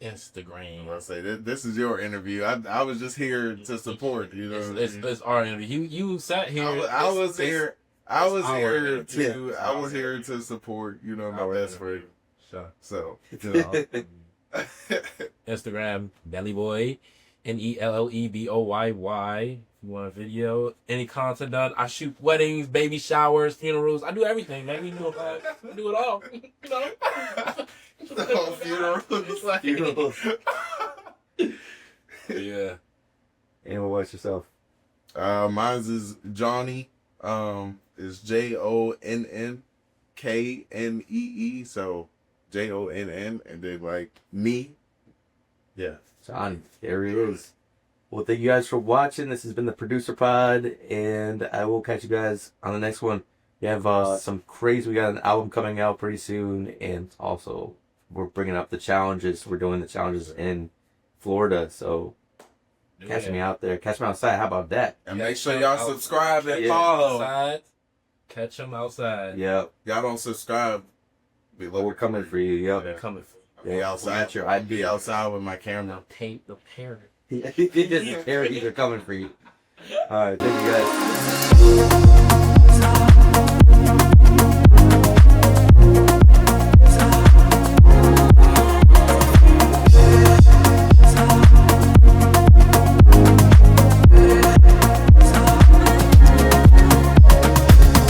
Instagram. I say this is your interview. I was just here to support. You know, it's our interview. You sat here. I was here to support. You know, my best friend. So, you know. Instagram, Nellyboy, NELLEBOYY. If you want a video, any content done. I shoot weddings, baby showers, funerals. I do everything, man. You know, I do it all. You know. No, funerals. Yeah. And watch yourself. Mine's is Johnny. Is JONNKNEE. So JONN and then like me. Yeah. Johnny, there he is. Well, thank you guys for watching. This has been the Producer Pod, and I will catch you guys on the next one. We have some crazy. We got an album coming out pretty soon, and also we're bringing up the challenges. We're doing the challenges in Florida, so catch me out there. Catch me outside. How about that? And make sure y'all subscribe and follow. Outside. Catch them outside. Yep. Y'all don't subscribe. We're coming for you. Yep. They're coming for you. Be outside. I'd be outside with my camera. Tape the parrot. The parodies are coming for you. All right. Thank you guys.